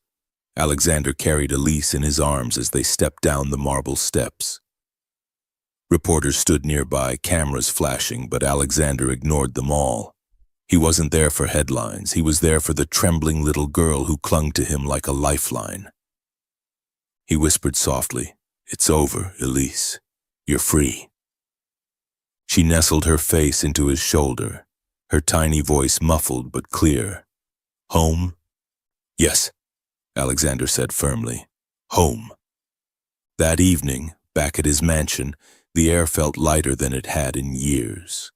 Alexander carried Elise in his arms as they stepped down the marble steps. Reporters stood nearby, cameras flashing, but Alexander ignored them all. He wasn't there for headlines. He was there for the trembling little girl who clung to him like a lifeline. He whispered softly, "It's over, Elise. You're free." She nestled her face into his shoulder, her tiny voice muffled but clear. "Home?" "Yes," Alexander said firmly. "Home." That evening, back at his mansion, the air felt lighter than it had in years.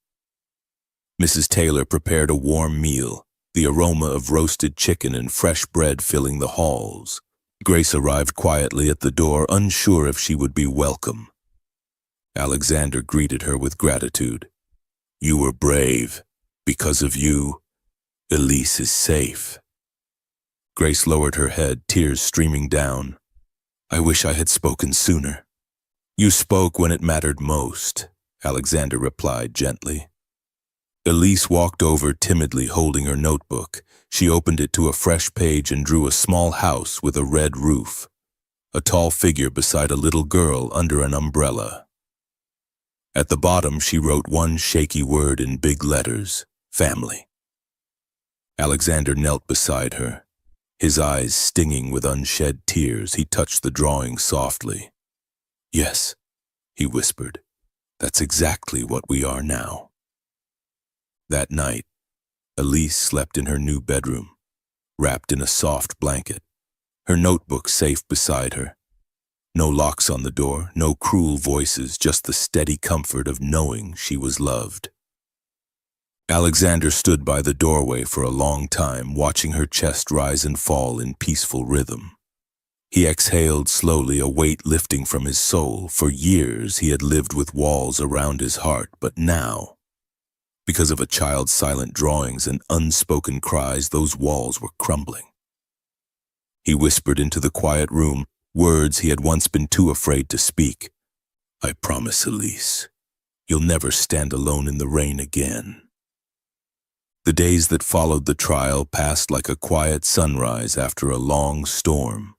Mrs. Taylor prepared a warm meal, the aroma of roasted chicken and fresh bread filling the halls. Grace arrived quietly at the door, unsure if she would be welcome. Alexander greeted her with gratitude. "You were brave. Because of you, Elise is safe." Grace lowered her head, tears streaming down. "I wish I had spoken sooner." "You spoke when it mattered most," Alexander replied gently. Elise walked over timidly, holding her notebook. She opened it to a fresh page and drew a small house with a red roof. A tall figure beside a little girl under an umbrella. At the bottom, she wrote one shaky word in big letters: family. Alexander knelt beside her. His eyes stinging with unshed tears, he touched the drawing softly. "Yes," he whispered, "that's exactly what we are now." That night, Elise slept in her new bedroom, wrapped in a soft blanket, her notebook safe beside her. No locks on the door, no cruel voices, just the steady comfort of knowing she was loved. Alexander stood by the doorway for a long time, watching her chest rise and fall in peaceful rhythm. He exhaled slowly, a weight lifting from his soul. For years he had lived with walls around his heart, but now, because of a child's silent drawings and unspoken cries, those walls were crumbling. He whispered into the quiet room, words he had once been too afraid to speak. "I promise, Elise, you'll never stand alone in the rain again." The days that followed the trial passed like a quiet sunrise after a long storm.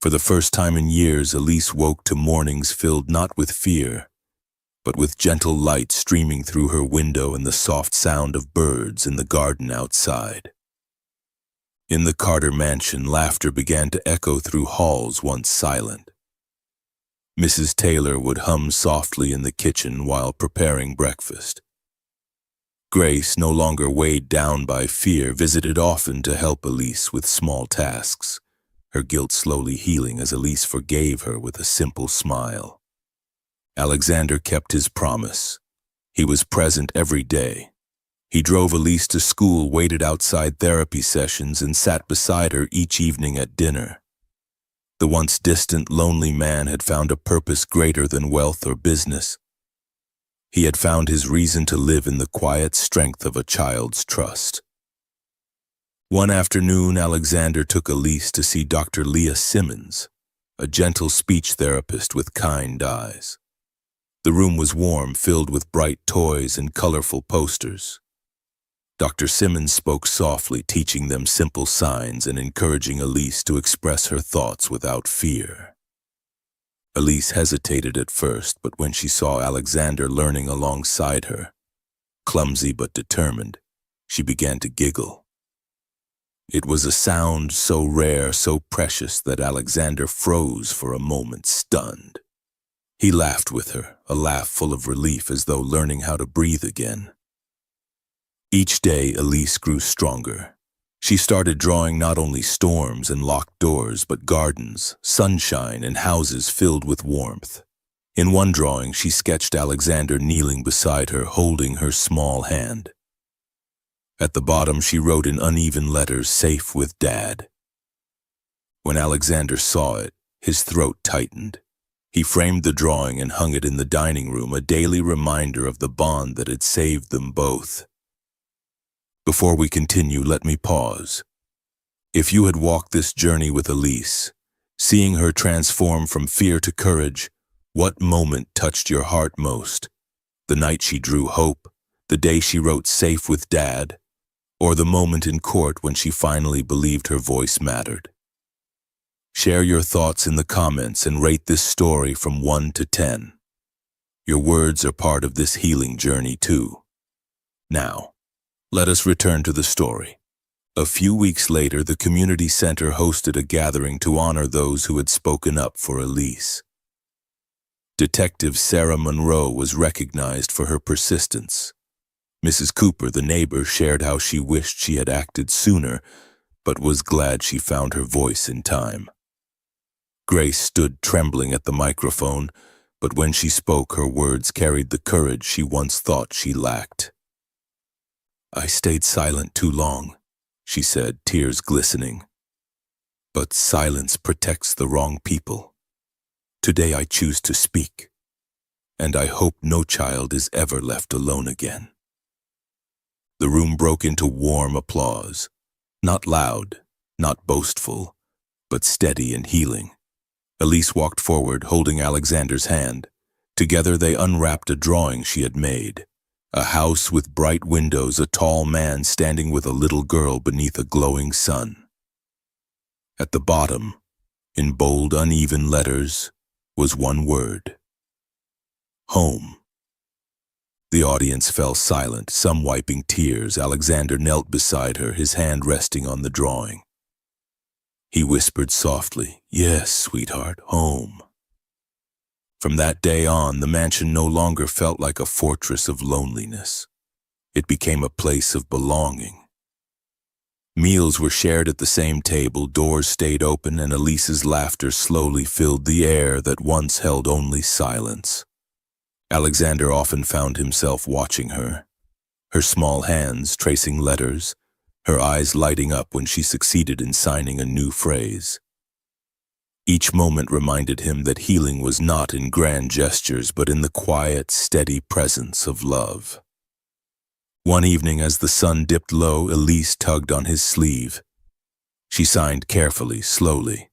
For the first time in years, Elise woke to mornings filled not with fear, but with gentle light streaming through her window and the soft sound of birds in the garden outside. In the Carter mansion, laughter began to echo through halls once silent. Mrs. Taylor would hum softly in the kitchen while preparing breakfast. Grace, no longer weighed down by fear, visited often to help Elise with small tasks, her guilt slowly healing as Elise forgave her with a simple smile. Alexander kept his promise. He was present every day. He drove Elise to school, waited outside therapy sessions, and sat beside her each evening at dinner. The once distant, lonely man had found a purpose greater than wealth or business. He had found his reason to live in the quiet strength of a child's trust. One afternoon, Alexander took Elise to see Dr. Leah Simmons, a gentle speech therapist with kind eyes. The room was warm, filled with bright toys and colorful posters. Dr. Simmons spoke softly, teaching them simple signs and encouraging Elise to express her thoughts without fear. Elise hesitated at first, but when she saw Alexander learning alongside her, clumsy but determined, she began to giggle. It was a sound so rare, so precious, that Alexander froze for a moment, stunned. He laughed with her, a laugh full of relief, as though learning how to breathe again. Each day, Elise grew stronger. She started drawing not only storms and locked doors, but gardens, sunshine, and houses filled with warmth. In one drawing, she sketched Alexander kneeling beside her, holding her small hand. At the bottom, she wrote in uneven letters, "Safe with Dad." When Alexander saw it, his throat tightened. He framed the drawing and hung it in the dining room, a daily reminder of the bond that had saved them both. Before we continue, let me pause. If you had walked this journey with Elise, seeing her transform from fear to courage, what moment touched your heart most? The night she drew hope, the day she wrote "Safe with Dad," or the moment in court when she finally believed her voice mattered? Share your thoughts in the comments and rate this story from 1 to 10. Your words are part of this healing journey too. Now, let us return to the story. A few weeks later, the community center hosted a gathering to honor those who had spoken up for Elise. Detective Sarah Monroe was recognized for her persistence. Mrs. Cooper, the neighbor, shared how she wished she had acted sooner, but was glad she found her voice in time. Grace stood trembling at the microphone, but when she spoke, her words carried the courage she once thought she lacked. "I stayed silent too long," she said, tears glistening. "But silence protects the wrong people. Today I choose to speak, and I hope no child is ever left alone again." The room broke into warm applause, not loud, not boastful, but steady and healing. Elise walked forward, holding Alexander's hand. Together they unwrapped a drawing she had made. A house with bright windows, a tall man standing with a little girl beneath a glowing sun. At the bottom, in bold, uneven letters, was one word: home. The audience fell silent, some wiping tears. Alexander knelt beside her, his hand resting on the drawing. He whispered softly, "Yes, sweetheart, home." From that day on, the mansion no longer felt like a fortress of loneliness. It became a place of belonging. Meals were shared at the same table, doors stayed open, and Elise's laughter slowly filled the air that once held only silence. Alexander often found himself watching her, her small hands tracing letters, her eyes lighting up when she succeeded in signing a new phrase. Each moment reminded him that healing was not in grand gestures, but in the quiet, steady presence of love. One evening, as the sun dipped low, Elise tugged on his sleeve. She signed carefully, slowly,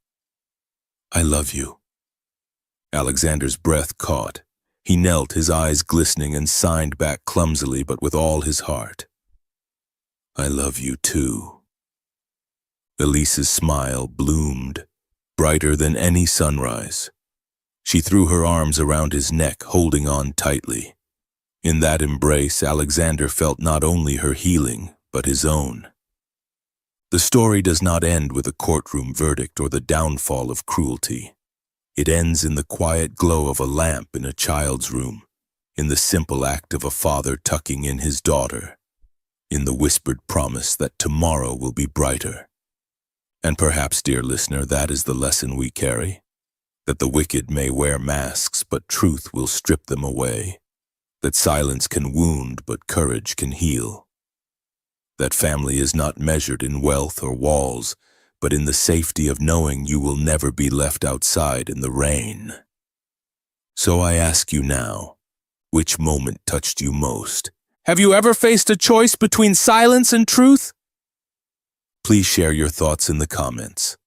"I love you." Alexander's breath caught. He knelt, his eyes glistening, and signed back clumsily but with all his heart. "I love you too." Elise's smile bloomed, brighter than any sunrise. She threw her arms around his neck, holding on tightly. In that embrace, Alexander felt not only her healing, but his own. The story does not end with a courtroom verdict or the downfall of cruelty. It ends in the quiet glow of a lamp in a child's room, in the simple act of a father tucking in his daughter, in the whispered promise that tomorrow will be brighter. And perhaps, dear listener, that is the lesson we carry, that the wicked may wear masks, but truth will strip them away, that silence can wound, but courage can heal, that family is not measured in wealth or walls, but in the safety of knowing you will never be left outside in the rain. So I ask you now, which moment touched you most? Have you ever faced a choice between silence and truth? Please share your thoughts in the comments.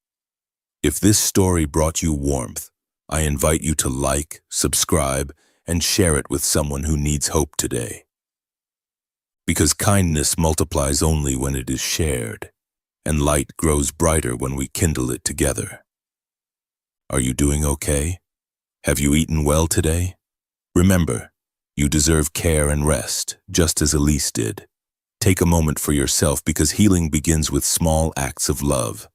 If this story brought you warmth, I invite you to like, subscribe, and share it with someone who needs hope today. Because kindness multiplies only when it is shared, and light grows brighter when we kindle it together. Are you doing okay? Have you eaten well today? Remember, you deserve care and rest, just as Elise did. Take a moment for yourself because healing begins with small acts of love.